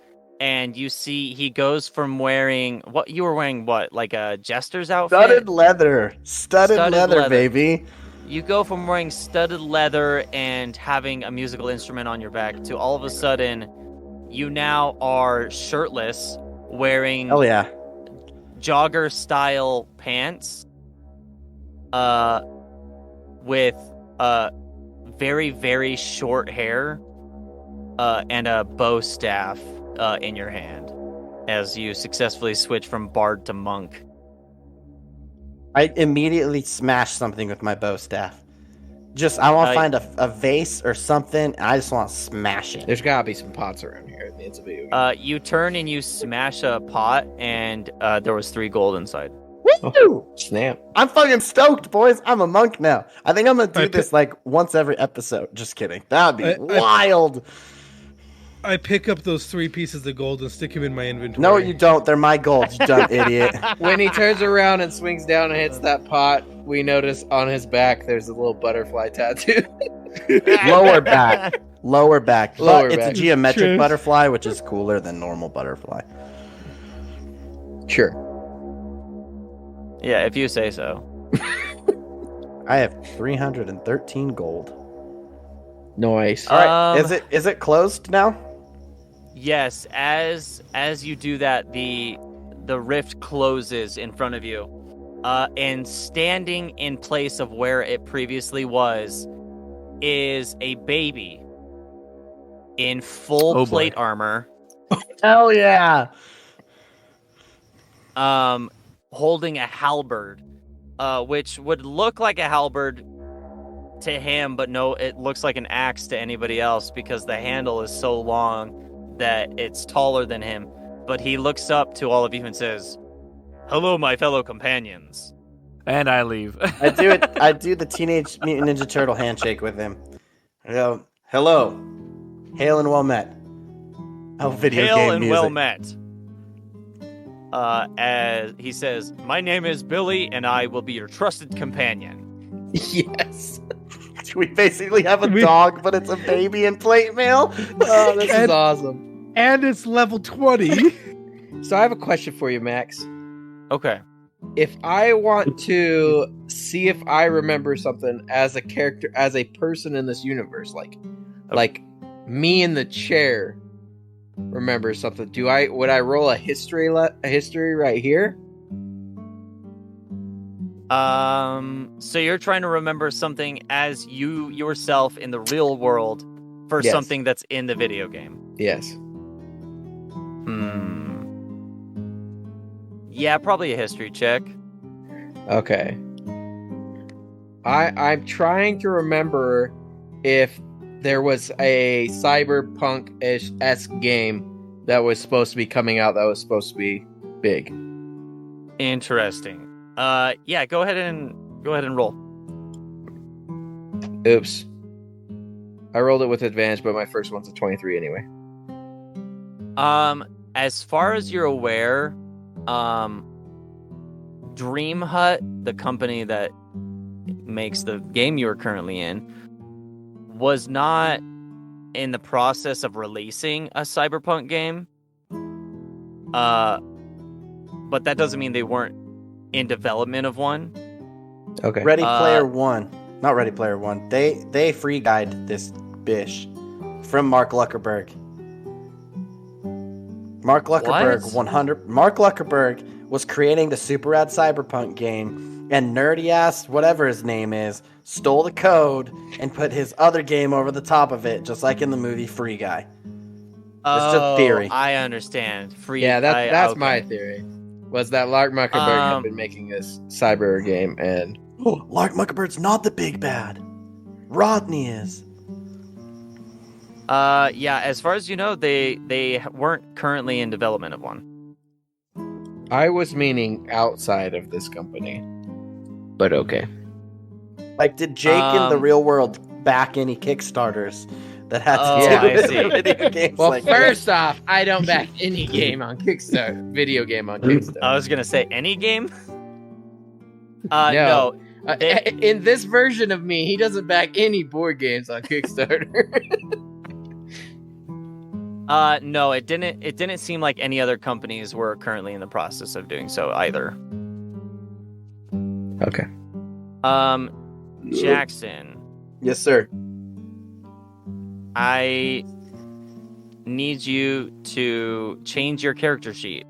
and you see he goes from wearing what you were wearing, like a jester's outfit. Studded leather, Studded leather. baby. You go from wearing studded leather and having a musical instrument on your back to all of a sudden, you now are shirtless, wearing Hell yeah. jogger style pants, with very, very short hair, and a bow staff in your hand as you successfully switch from bard to monk. I immediately smash something with my bow staff. I want to find a vase or something, and I just want to smash it. There's gotta be some pots around here. It's a video game. You turn and you smash a pot, and there was 3 gold inside. Woo! Snap. I'm fucking stoked, boys. I'm a monk now. I think I'm gonna do I this like once every episode. Just kidding. That'd be I- wild. I pick up those 3 pieces of gold and stick them in my inventory. No, you don't. They're my gold, you dumb idiot. When he turns around and swings down and hits that pot, we notice on his back there's a little butterfly tattoo. Lower back. Lower back. Lower But it's a back. geometric True. butterfly, which is cooler than normal butterfly. Sure. Yeah, if you say so. I have 313 gold. Nice. All right. Um, Is it closed now? Yes, as you do that, the rift closes in front of you, and standing in place of where it previously was is a baby in full Oh, boy. plate armor, Hell yeah. holding a halberd, which would look like a halberd to him, but no, it looks like an axe to anybody else because the handle is so long that it's taller than him. But he looks up to all of you and says, "Hello, my fellow companions." And I leave. I do it. I do the Teenage Mutant Ninja Turtle handshake with him. I go, "Hello, hail and well met." Oh, video Hail game and music. well met. As he says, "My name is Billy, and I will be your trusted companion." Yes. We basically have a dog, but it's a baby in plate mail. Oh, this is awesome. And it's level 20. So I have a question for you, Max. Okay. If I want to see if I remember something as a character, as a person in this universe, like me in the chair remember something, would I roll a history right here? So you're trying to remember something as you yourself in the real world for Yes. something that's in the video game. Yes. Yeah, probably a history check. Okay. I'm trying to remember if there was a cyberpunk-esque game that was supposed to be coming out that was supposed to be big. Interesting. Yeah, go ahead and roll. Oops. I rolled it with advantage, but my first one's a 23 anyway. As far as you're aware, Dream Hut, the company that makes the game you are currently in, was not in the process of releasing a cyberpunk game. But that doesn't mean they weren't in development of one. Okay. Ready Player One, not Ready Player One. They free guide this bish from Mark Zuckerberg. Mark Zuckerberg, What? 100. Mark Zuckerberg was creating the super rad cyberpunk game, and nerdy ass whatever his name is stole the code and put his other game over the top of it, just like in the movie Free Guy. It's just theory. I understand. That's okay. my theory. Was that Mark Zuckerberg had been making this cyber game, and Oh, Mark Zuckerberg's not the big bad. Rodney is. Yeah, as far as you know, they weren't currently in development of one. I was meaning outside of this company. But okay. Like, did Jake in the real world back any Kickstarters that had to Oh, do I with see. video games? Well, like first off, I don't back any game on Kickstarter. Video game on Kickstarter. I was gonna say any game. No. In this version of me, he doesn't back any board games on Kickstarter. No, it didn't. It didn't seem like any other companies were currently in the process of doing so either. Okay. Jackson, Yes, sir. I need you to change your character sheet.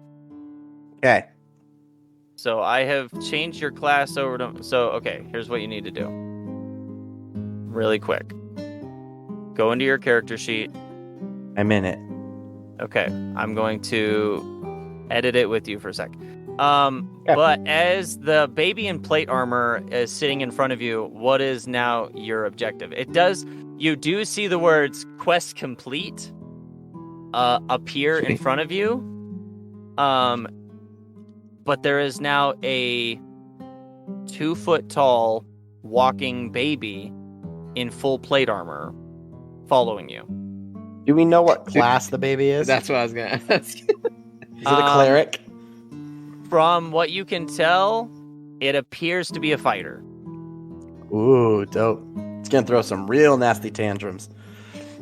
Okay. So I have changed your class over to. So okay, here's what you need to do. Really quick. Go into your character sheet. I'm in it. Okay, I'm going to edit it with you for a sec. But as the baby in plate armor is sitting in front of you, what is now your objective? You do see the words "quest complete" appear in front of you. But there is now a 2-foot tall walking baby in full plate armor following you. Do we know what class the baby is? That's what I was gonna ask. Is it a cleric? From what you can tell, it appears to be a fighter. Ooh, dope. It's gonna throw some real nasty tantrums.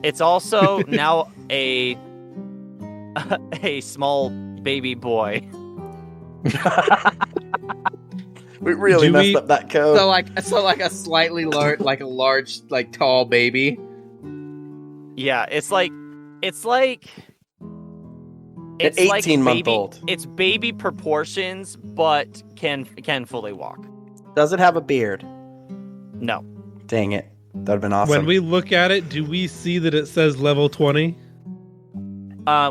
It's also now a small baby boy. We really Do messed we- up that code. So like a slightly large, tall baby. Yeah, it's like An like 18-month-old. It's baby proportions, but can fully walk. Does it have a beard? No. Dang it. That'd have been awesome. When we look at it, do we see that it says level 20?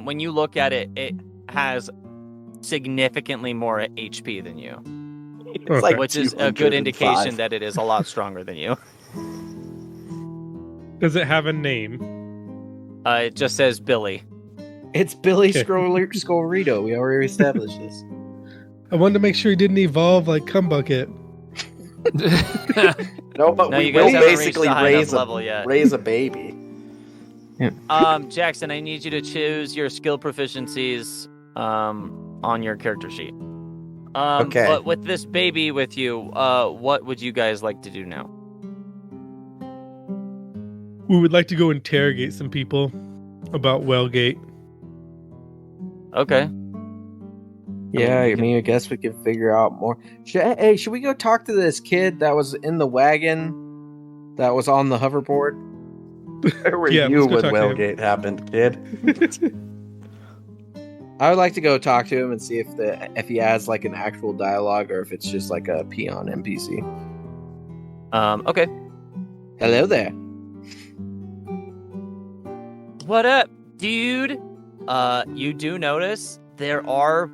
When you look at it, it has significantly more HP than you. It's like which is a good 205. indication that it is a lot stronger than you. Does it have a name? It just says Billy. It's Billy Okay. Scorrito. We already established this. I wanted to make sure he didn't evolve like Cum Bucket. No, but No, we you guys will haven't reached basically the high enough raise level yet. raise a baby. Jackson, I need you to choose your skill proficiencies on your character sheet. Okay. But with this baby with you, what would you guys like to do now? We would like to go interrogate some people about Whalegate. Okay. Yeah, I mean, I guess we can figure out more. Should we go talk to this kid that was in the wagon that was on the hoverboard? Where were Yeah, you let's go when talk to him. Whalegate happened, kid? I would like to go talk to him and see if he has like an actual dialogue or if it's just like a peon NPC. Okay. Hello there. What up, dude? You do notice there are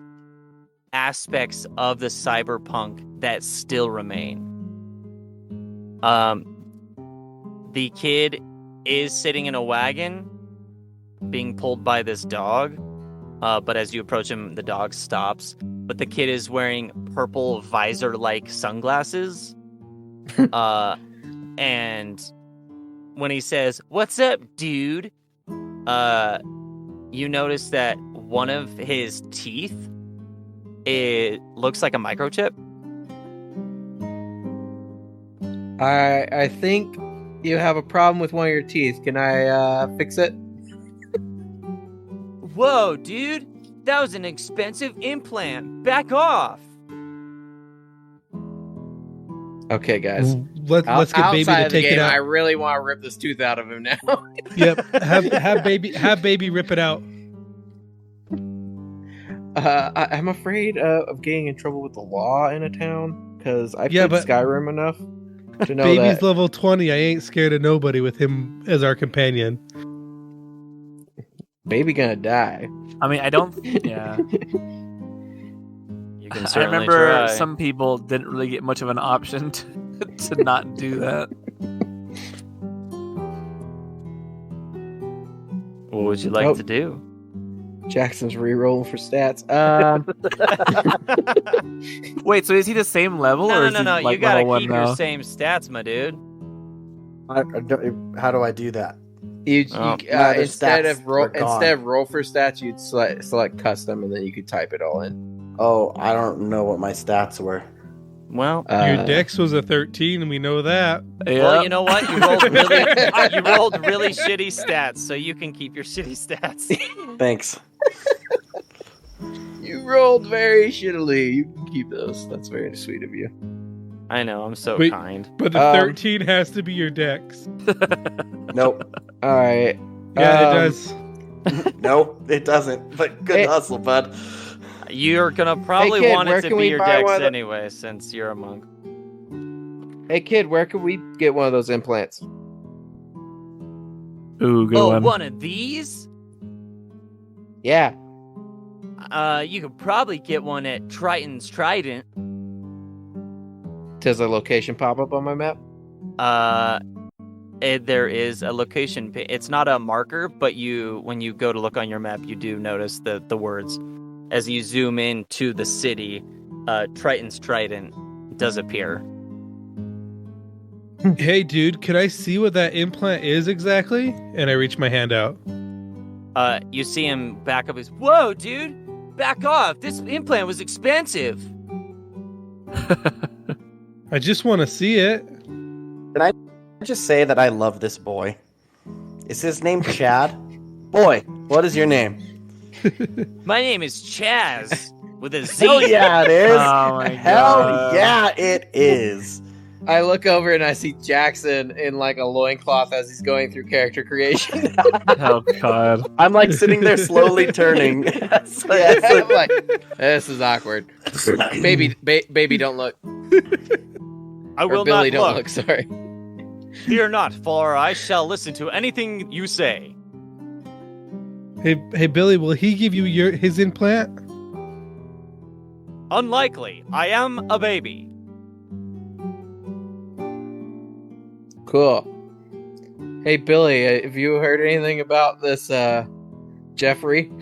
aspects of the cyberpunk that still remain. The kid is sitting in a wagon being pulled by this dog, but as you approach him, the dog stops. But the kid is wearing purple visor-like sunglasses. And when he says, "What's up, dude?" You notice that one of his teeth, it looks like a microchip. I think you have a problem with one of your teeth. Can I fix it? Whoa, dude! That was an expensive implant. Back off! Okay, guys. Let's get baby Outside to of the take it game, I out. really want to rip this tooth out of him now. Yep. Have baby rip it out. I'm afraid of getting in trouble with the law in a town because I Yeah, played but- Skyrim enough to know Baby's that level 20. I ain't scared of nobody with him as our companion. baby gonna die. I mean, I don't. Yeah. You can I certainly remember try. some people didn't really get much of an option to not do that. What would you like Oh. to do? Jackson's re-rolling for stats. Wait, so is he the same level, or No, is no, he no. like You gotta level one keep now? your same stats, my dude. How do I do that? You, Oh, now the instead stats of roll are gone. instead of roll for stats, you'd select custom, and then you could type it all in. Oh, I don't know what my stats were. Well, Your dex was a 13, and we know that. well, Yep. you know what? You rolled really shitty stats, so you can keep your shitty stats. Thanks. You rolled very shittily. You can keep those. That's very sweet of you. I know, I'm so Wait. kind. But the 13 has to be your dex. Nope. All right. Yeah, it does. Nope, it doesn't. But good Hey. hustle, bud. You're gonna probably kid, want where it to can be we your buy dex one of the- anyway, since you're a monk. Hey, kid, where can we get one of those implants? Ooh, good Oh, one. one of these? Yeah. You could probably get one at Triton's Trident. Does a location pop up on my map? There is a location. It's not a marker, but when you go to look on your map, you do notice the words. As you zoom into the city, Triton's Trident does appear. Hey, dude, can I see what that implant is exactly? And I reach my hand out. You see him back up. Whoa, dude! Back off! This implant was expensive. I just want to see it. I just say that I love this boy. Is his name Chad? Boy, what is your name? My name is Chaz with a Z. Hell yeah, it is. Oh my Hell God. yeah, it is. I look over and I see Jackson in like a loincloth as he's going through character creation. Oh God. I'm like sitting there slowly turning. It's like- I'm like, this is awkward. Baby, don't look. I Or will Billy, not don't look. look. Sorry. Fear not, for I shall listen to anything you say. Hey, Billy, will he give you his implant? Unlikely. I am a baby. Cool. Hey, Billy, have you heard anything about this, Jeffrey?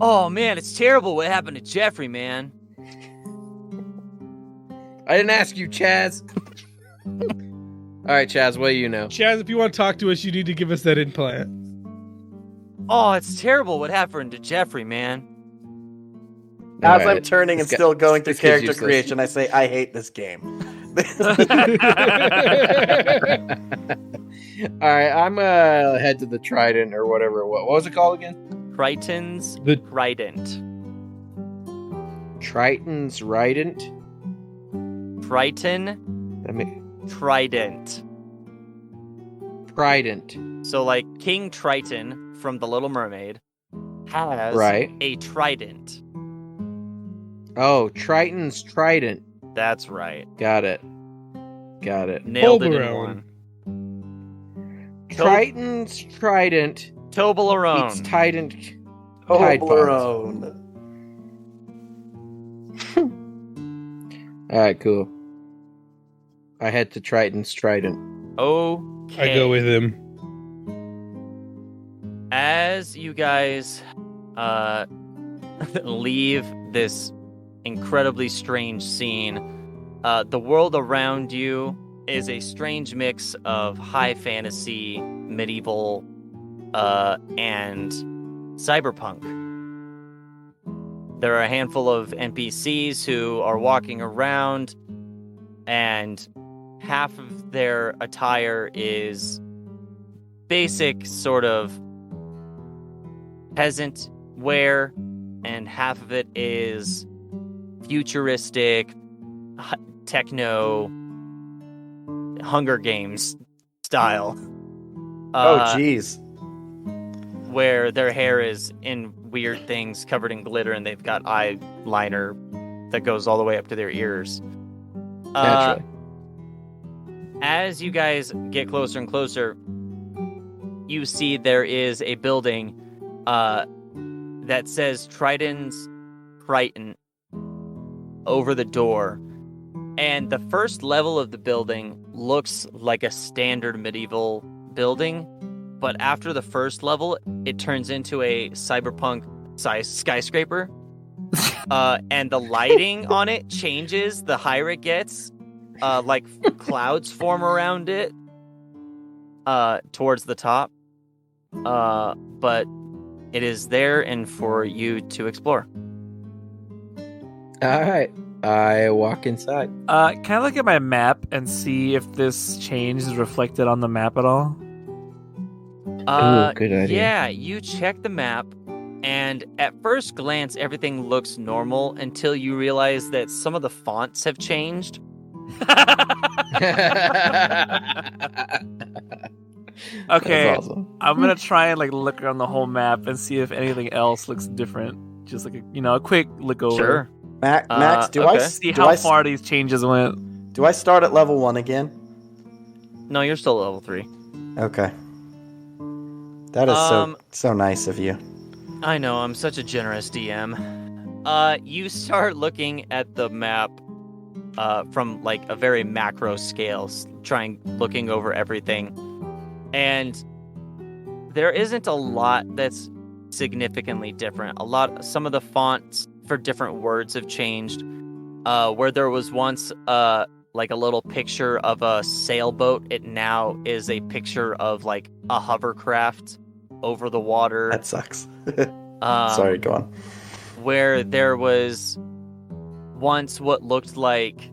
Oh man, it's terrible what happened to Jeffrey, man. I didn't ask you, Chaz. All right, Chaz, what do you know? Chaz, if you want to talk to us, you need to give us that implant. Oh, it's terrible what happened to Jeffrey, man. As All I'm right. turning and This guy- still going through this kid's character useless. creation, I say, I hate this game. All right, I'm gonna head to the Trident or whatever. What was it called again? Triton's The- Trident. Triton's Rident. Triton I mean, Trident. Trident. So like King Triton from The Little Mermaid has Right. a trident. Oh, Triton's Trident. That's right. Got it. Nailed it in Toblerone. one. Triton's Trident eats Toblerone. Trident. Tide Pods. Toblerone. All right, cool. I head to Triton's Trident. Okay. I go with him. As you guys leave this incredibly strange scene, the world around you is a strange mix of high fantasy, medieval, and cyberpunk. There are a handful of NPCs who are walking around, and half of their attire is basic sort of peasant wear, and half of it is futuristic, techno, Hunger Games style. Oh, jeez. Where their hair is in weird things covered in glitter, and they've got eyeliner that goes all the way up to their ears. Naturally. As you guys get closer and closer, you see there is a building that says Triton's Triton over the door. And the first level of the building looks like a standard medieval building, but after the first level, it turns into a cyberpunk size skyscraper. And the lighting on it changes the higher it gets. Like clouds form around it towards the top. But it is there and for you to explore. All right. I walk inside. Can I look at my map and see if this change is reflected on the map at all? Good idea. Yeah, you check the map, and at first glance, everything looks normal until you realize that some of the fonts have changed. Okay, That's awesome. I'm gonna try and look around the whole map and see if anything else looks different. Just a quick look over. Sure. Max, do okay. See do how I, far these changes went. do I start at level 1 again? No, you're still level 3. Okay. That is so nice of you. I know, I'm such a generous DM. You start looking at the map from a very macro scale, looking over everything. And there isn't a lot that's significantly different. Some of the fonts for different words have changed. Where there was once a little picture of a sailboat, it now is a picture of a hovercraft over the water. That sucks. Sorry, go on. Where there was once what looked like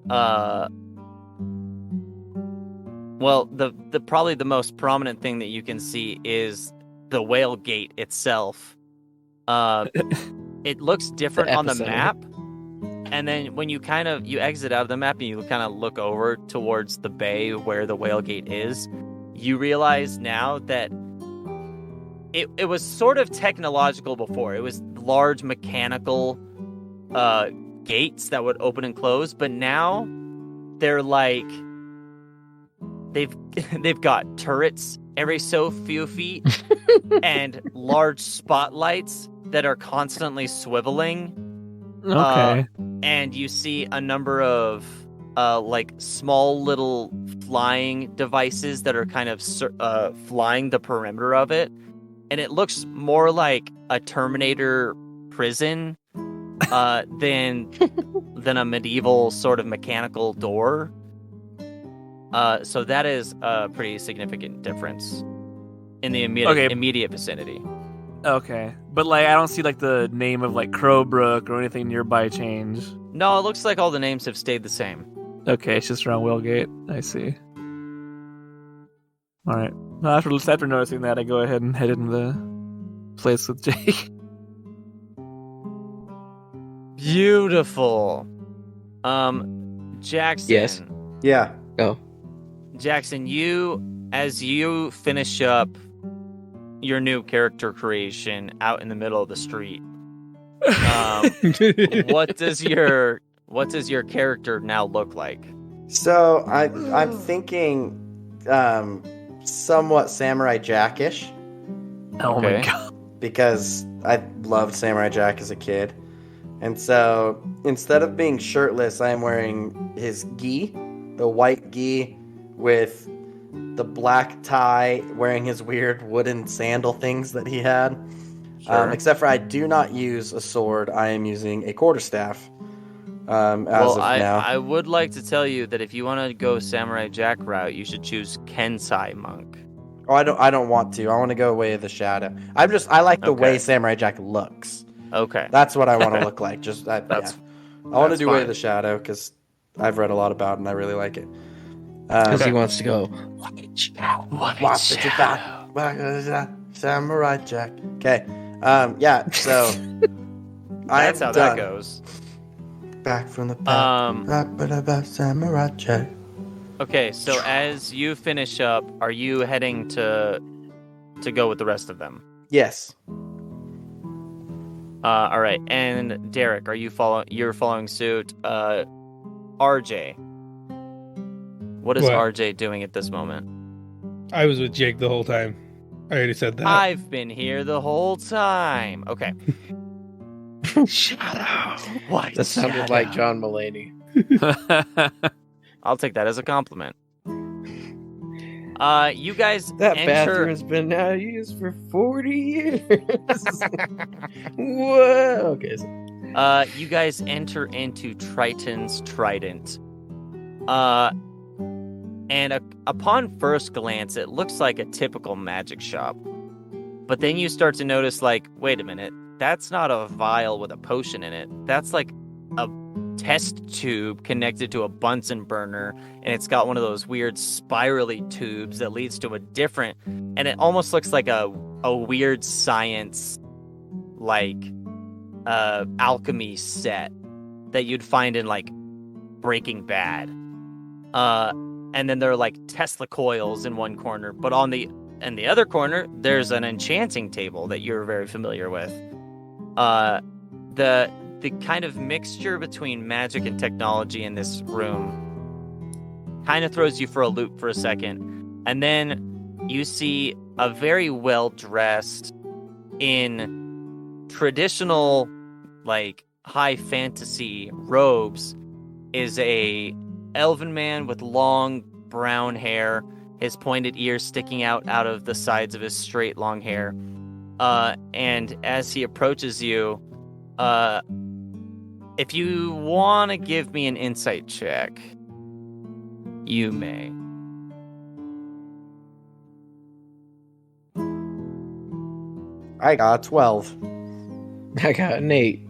the probably the most prominent thing that you can see is the Whalegate itself. It looks different on the epicenter. map, and then when you exit out of the map and you kind of look over towards the bay where the Whalegate is, you realize now that it was sort of technological before. It was large mechanical gates that would open and close, but now they're they've got turrets every so few feet and large spotlights that are constantly swiveling, Okay. And you see a number of like small little flying devices that are kind of flying the perimeter of it, and it looks more like a Terminator prison than a medieval sort of mechanical door. So that is a pretty significant difference in the immediate vicinity. Okay. But like I don't see like the name of like Crowbrook or anything nearby change. No, it looks like all the names have stayed the same. Okay, it's just around Whalegate. I see. Alright. Well, after noticing that, I go ahead and head into the place with Jake. Beautiful. Jackson. Yes. Yeah. Oh. Jackson, as you finish up your new character creation out in the middle of the street, what does your character now look like? So I'm thinking somewhat Samurai Jack-ish. Oh Okay. my god. Because I loved Samurai Jack as a kid. And so instead of being shirtless, I am wearing his gi, the white gi with the black tie, wearing his weird wooden sandal things that he had. Sure. Except for I do not use a sword. I am using a quarterstaff. Now. I would like to tell you that if you want to go Samurai Jack route, you should choose Kensai Monk. Oh, I don't want to. I want to go Way of the Shadow. I like the way Okay. Samurai Jack looks. Okay. That's what I want to look like. I want to that's do Way fine. of the Shadow because I've read a lot about it and I really like it. Because Okay. he wants to go. Samurai Jack. Okay. Yeah. So That's how that goes. Back from the past. Samurai Jack. Okay, so as you finish up, are you heading to go with the rest of them? Yes. All right. And Derek, you're following suit. RJ. What is What? RJ doing at this moment? I was with Jake the whole time. I already said that. I've been here the whole time. Okay. What? That sounded like John Mulaney. I'll take that as a compliment. You guys That enter. bathroom's been out used for 40 years. Whoa. Okay. You guys enter into Triton's Trident. And upon first glance, it looks like a typical magic shop. But then you start to notice, like, wait a minute, that's not a vial with a potion in it. That's like a test tube connected to a Bunsen burner, and it's got one of those weird spirally tubes that leads to a different, and it almost looks like a weird science, like, alchemy set that you'd find in, like, Breaking Bad. And then there are, like, Tesla coils in one corner, but in the other corner, there's an enchanting table that you're very familiar with. The kind of mixture between magic and technology in this room kind of throws you for a loop for a second. And then you see a very well-dressed, in traditional, like, high fantasy robes, is a elven man with long brown hair, his pointed ears sticking out of the sides of his straight long hair. And as he approaches you, if you want to give me an insight check, you may. I got 12. I got an 8.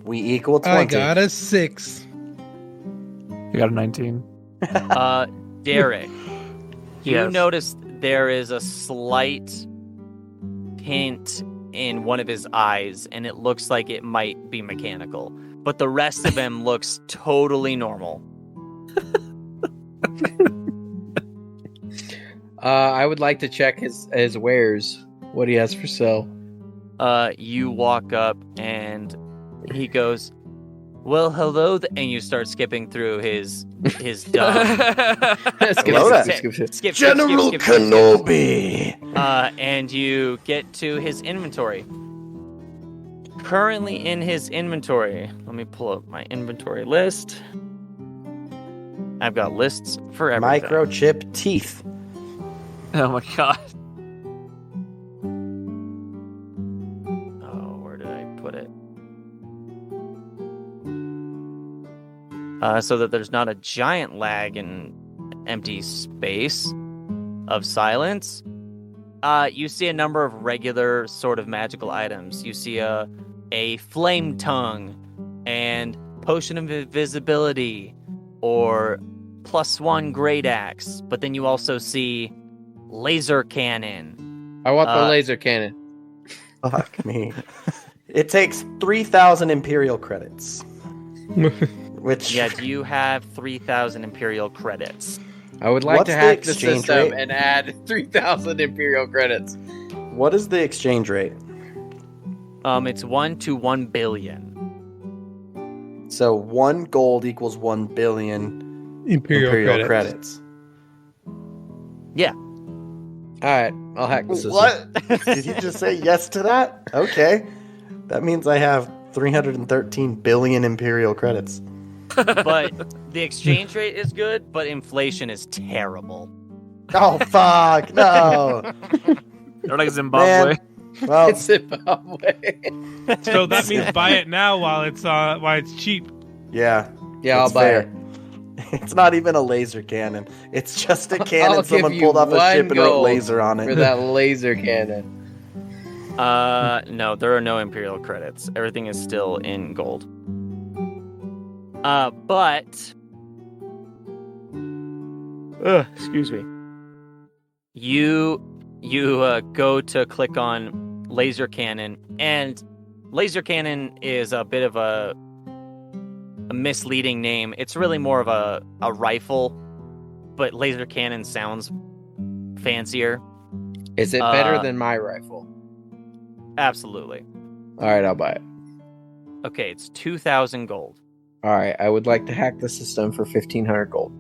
We equal 20. I got a 6. You got a 19. Derek, you Yes. notice there is a slight hint in one of his eyes, and it looks like it might be mechanical. But the rest of him looks totally normal. I would like to check his wares, what he has for sale. You walk up, and he goes, "Well, hello," and you start skipping through his dumb. Hello there. Skip, General skip. Kenobi. And you get to his inventory. currently in his inventory. Let me pull up my inventory list. I've got lists for everything. Microchip teeth. Oh my god. Oh, where did I put it? So that there's not a giant lag in empty space of silence. You see a number of regular sort of magical items. You see a flame tongue and potion of invisibility or +1 great axe. But then you also see laser cannon. I want the laser cannon. Fuck me. It takes 3,000 Imperial credits. Which Yeah, do you have 3,000 Imperial credits? I would like What's to the hack the exchange system rate? and add 3,000 Imperial credits. What is the exchange rate? It's 1 to 1 billion. So 1 gold equals 1 billion Imperial credits. Yeah. All right, I'll hack the system. What? Did he just say yes to that? Okay. That means I have 313 billion Imperial credits. But the exchange rate is good, but inflation is terrible. Oh, fuck. No. They're like Zimbabwe. Man. Well, It's Zimbabwe. So that means buy it now while it's cheap. yeah. Yeah, I'll It's buy fair. it. It's not even a laser cannon. It's just a cannon I'll someone give you pulled off a 1 ship and wrote gold laser on for it. that laser cannon. No, there are no Imperial credits. Everything is still in gold. But excuse me. You go to click on laser cannon, and laser cannon is a bit of a misleading name. It's really more of a rifle, but laser cannon sounds fancier. Is it better than my rifle? Absolutely. All right, I'll buy it. Okay, it's 2,000 gold. All right, I would like to hack the system for 1,500 gold.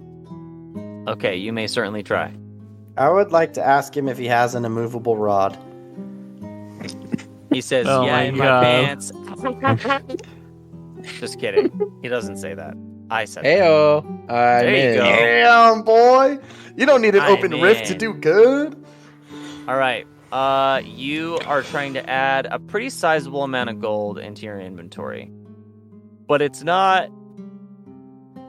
Okay, you may certainly try. I would like to ask him if he has an immovable rod. He says, Oh yeah, my in God. my pants. Just kidding. He doesn't say that. I said that. Heyo, I'm There you in. go. Damn, boy. You don't need an I'm open rift to in. do good. All right. You are trying to add a pretty sizable amount of gold into your inventory. But it's not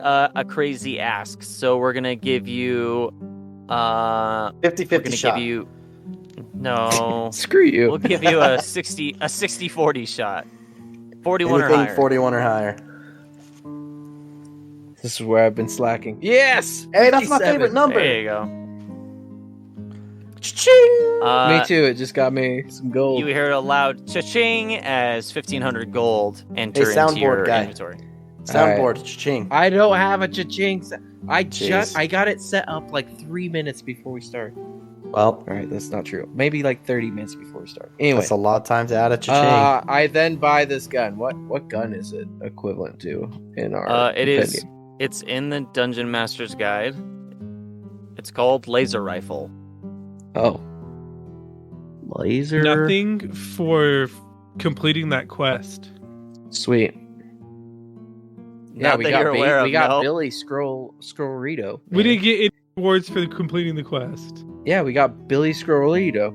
a crazy ask. So we're going to give you 50-50 shot. No. Screw you. We'll give you a 60-40 shot. 41 or Anything higher. 41 or higher. This is where I've been slacking. Yes! Hey, that's my 57. favorite number. There you go. Ching! Me too. It just got me some gold. You hear a loud cha-ching as 1,500 gold enter Hey, into soundboard your guy. inventory. Soundboard, ching. I don't have a cha-ching. I Jeez. got it set up like 3 minutes before we start. Well, All right, that's not true. Maybe like 30 minutes before we start. Anyway, that's a lot of time to add a cha-ching. I then buy this gun. What gun is it equivalent to in our? It's in the Dungeon Master's Guide. It's called Laser Rifle. Oh, laser. Nothing for completing that quest. Sweet. Yeah, Not we that got you're aware we of, got no. Billy Scrollrito. We didn't get any rewards for completing the quest. Yeah, we got Billy Scrollrito.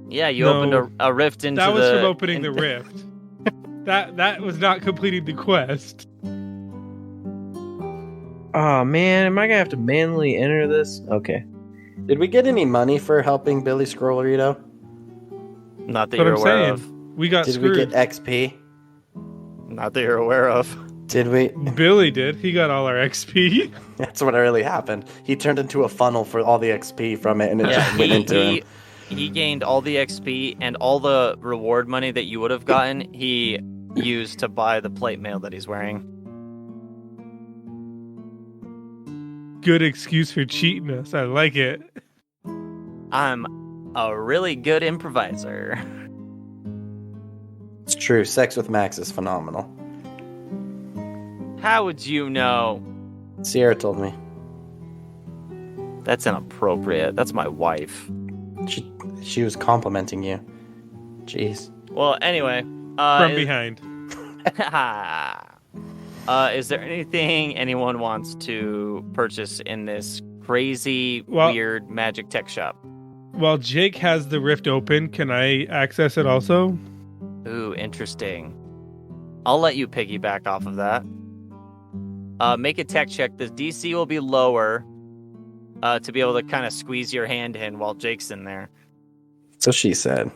Yeah, you No. opened a rift into That was the... from opening the rift. That was not completing the quest. Oh man, am I gonna have to manually enter this? Okay. Did we get any money for helping Billy Scrollrito? Not that That's you're what I'm aware saying. of. We got Did screwed. we get XP? Not that you're aware of. Did we? Billy did. He got all our XP. That's what really happened. He turned into a funnel for all the XP from it, and it just went into him. He gained all the XP and all the reward money that you would have gotten, he used to buy the plate mail that he's wearing. Good excuse for cheating us. I like it. I'm a really good improviser. It's true. Sex with Max is phenomenal. How would you know? Sierra told me. That's inappropriate. That's my wife. She was complimenting you. Jeez. Well, anyway. From behind. Is there anything anyone wants to purchase in this crazy, Well- weird magic tech shop? While Jake has the rift open, can I access it also? Ooh, interesting. I'll let you piggyback off of that. Make a tech check. The DC will be lower to be able to kind of squeeze your hand in while Jake's in there. So she said.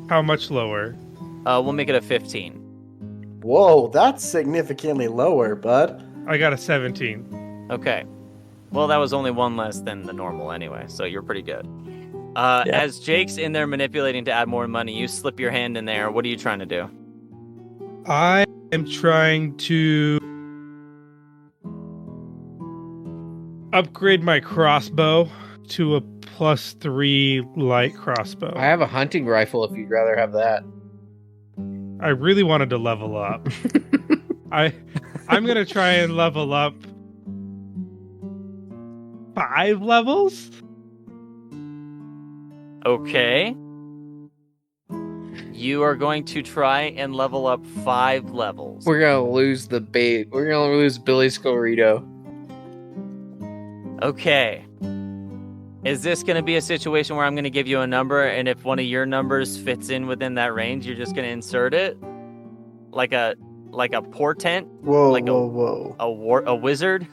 How much lower? We'll make it a 15. Whoa, that's significantly lower, bud. I got a 17. Okay. Well, that was only one less than the normal anyway, so you're pretty good. As Jake's in there manipulating to add more money, you slip your hand in there. What are you trying to do? I am trying to upgrade my crossbow to a +3 light crossbow. I have a hunting rifle if you'd rather have that. I really wanted to level up. I'm gonna try and level up 5 levels. Okay. You are going to try and level up 5 levels. We're gonna lose the bait. We're gonna lose Billy Scorito. Okay. Is this going to be a situation where I'm going to give you a number, and if one of your numbers fits in within that range, you're just going to insert it? Like a portent? Whoa, Like whoa. A wizard?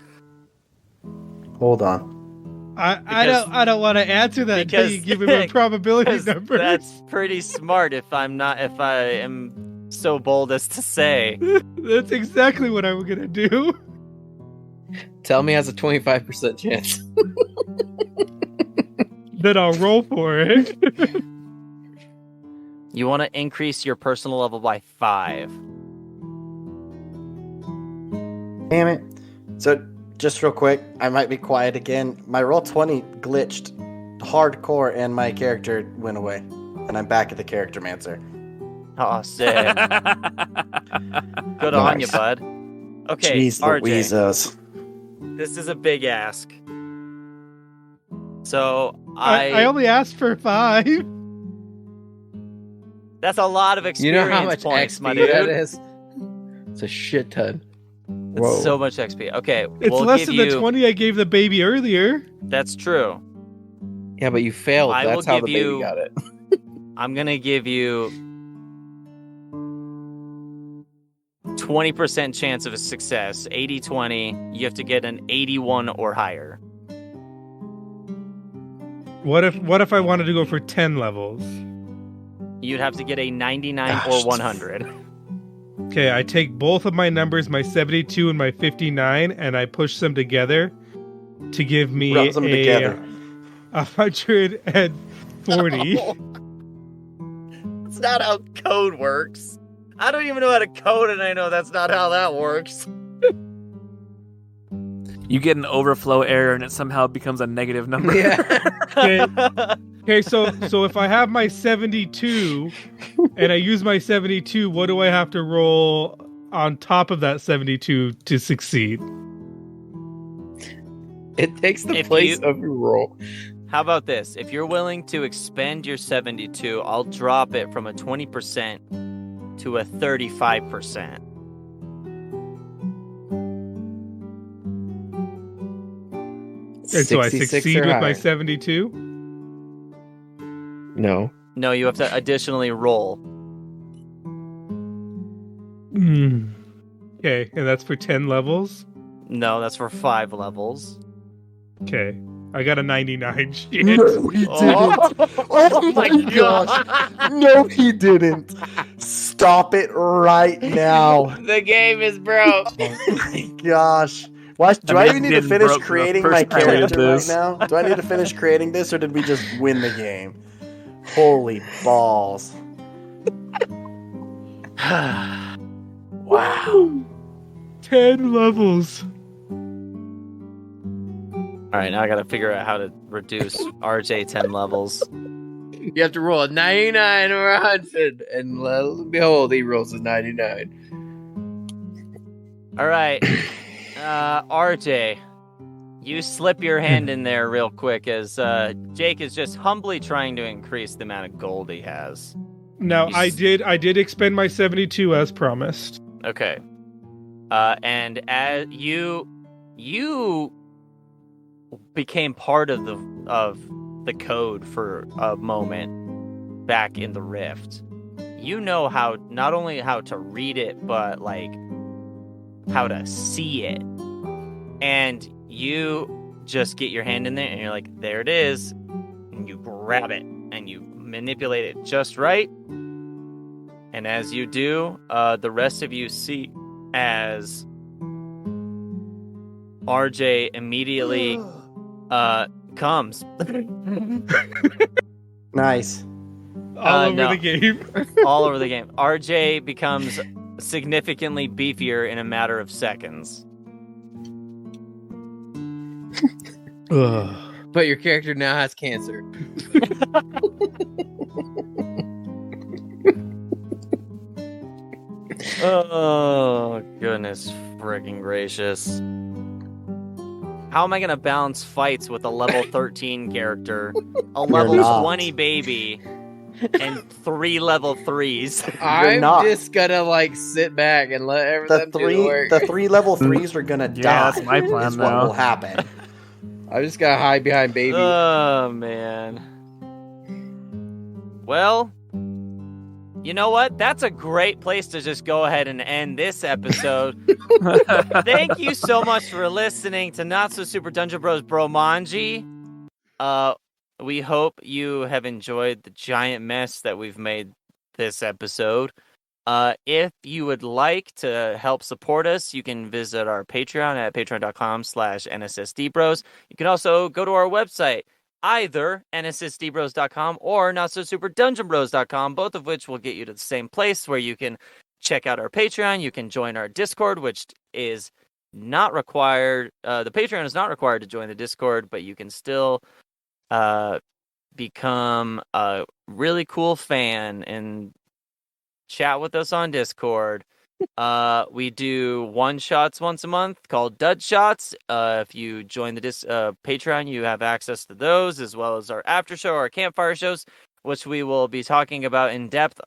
Hold on. I don't want to answer that until you give me probability 'Cause numbers. That's pretty smart if I am so bold as to say. That's exactly what I'm gonna do. Tell me has a 25% chance. Then I'll roll for it. You want to increase your personal level by 5. Damn it. So, just real quick, I might be quiet again. My roll 20 glitched hardcore and my character went away. And I'm back at the character mancer. Oh, sick. Good on you, Nice. bud. Okay, Jeez RJ. Louises. This is a big ask. So I only asked for 5. that's a lot of You experience know how much points, my XP dude. that is? It's a shit ton. It's so much XP. Okay, It's we'll less give than you. the 20 I gave the baby earlier. That's true. Yeah, but you failed. I will That's how give the baby you- got it. I'm gonna give you 20% chance of a success. 80-20. You have to get an 81 or higher. What if I wanted to go for 10 levels? You'd have to get a 99 Gosh. or 100. Okay, I take both of my numbers, my 72 and my 59, and I push them together to give me Rub them together. 140. That's not how code works. I don't even know how to code, and I know that's not how that works. You get an overflow error and it somehow becomes a negative number. Yeah. Okay, so if I have my 72 and I use my 72, what do I have to roll on top of that 72 to succeed? It takes the If place you- of your roll. How about this? If you're willing to expend your 72, I'll drop it from a 20% to a 35%. And so I 66 succeed or with my higher. 72? No. No, you have to additionally roll. Okay, and that's for 10 levels? No, that's for 5 levels. Okay. I got a 99 shit. No, he didn't. Oh my gosh. No, he didn't. Stop it right now. The game is broke. Oh my gosh. Why, do I I mean, even need to didn't finish broke the creating first my time I did character right this. now? Do I need to finish creating this, or did we just win the game? Holy balls. Wow. 10 levels. All right, now I got to figure out how to reduce RJ 10 levels. You have to roll a 99 or 100. And lo and behold, he rolls a 99. All right, RJ, you slip your hand in there real quick as Jake is just humbly trying to increase the amount of gold he has. Now, You I s- did expend my 72 as promised. Okay. And as you became part of the code for a moment back in the Rift. You know how not only how to read it, but like how to see it. And you just get your hand in there and you're like, there it is. And you grab it and you manipulate it just right. And as you do, the rest of you see as RJ immediately comes. Nice. All over no. the game. All over the game. RJ becomes significantly beefier in a matter of seconds. But your character now has cancer. Oh, goodness friggin' gracious. How am I going to balance fights with a level 13 character, a level not. 20 baby, and 3 level 3s? I'm not. just gonna like sit back and let everything do the work. The 3 level 3s are gonna die. Yeah, that's my plan is what now. will happen. I'm just gonna hide behind baby. Oh, man. Well, you know what? That's a great place to just go ahead and end this episode. Thank you so much for listening to Not So Super Dungeon Bros Bromanji. We hope you have enjoyed the giant mess that we've made this episode. If you would like to help support us, you can visit our Patreon at patreon.com/NSSDBros. You can also go to our website, either NSSDBros.com or NotSoSuperDungeonBros.com, both of which will get you to the same place where you can check out our Patreon. You can join our Discord, which is not required. The Patreon is not required to join the Discord, but you can still become a really cool fan and chat with us on Discord. We do one-shots once a month called Dud Shots. If you join the Patreon, you have access to those, as well as our after show, our campfire shows, which we will be talking about in depth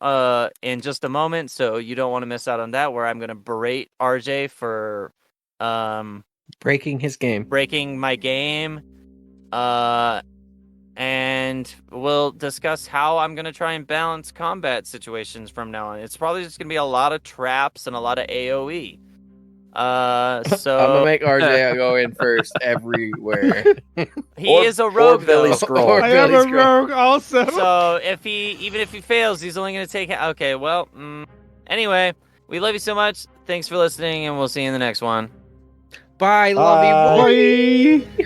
in just a moment. So you don't want to miss out on that, where I'm going to berate RJ for Breaking his game. breaking my game. And we'll discuss how I'm going to try and balance combat situations from now on. It's probably just going to be a lot of traps and a lot of AoE. So I'm gonna make RJ go in first everywhere. he is a rogue, or Billy though. Scroll. Or I am Billy a Scroll. rogue also. So even if he fails, he's only going to take... Okay, well, anyway, we love you so much. Thanks for listening, and we'll see you in the next one. Bye, love you, boy. Bye.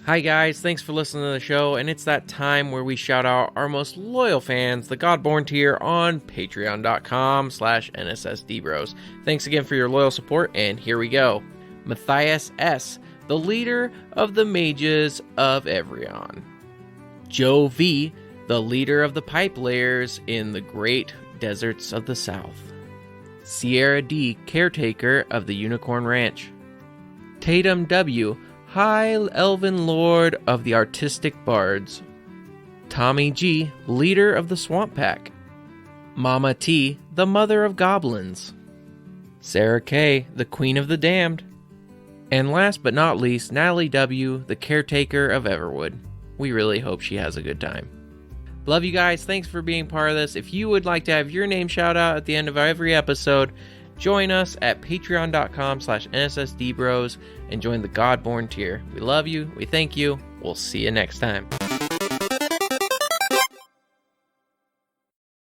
Hi guys, thanks for listening to the show, and it's that time where we shout out our most loyal fans, the Godborn tier, on patreon.com/NSSDBros. Thanks again for your loyal support, and here we go. Matthias S., the leader of the mages of Evrion. Joe V., the leader of the pipe layers in the great deserts of the south. Sierra D., caretaker of the Unicorn Ranch. Tatum W., High Elven Lord of the Artistic Bards. Tommy G., leader of the Swamp Pack. Mama T., the mother of goblins. Sarah K., the queen of the damned. And last but not least, Natalie W., the caretaker of Everwood. We really hope she has a good time. Love you guys. Thanks for being part of this. If you would like to have your name shout out at the end of every episode, join us at patreon.com/NSSDBros and join the Godborn tier. We love you. We thank you. We'll see you next time.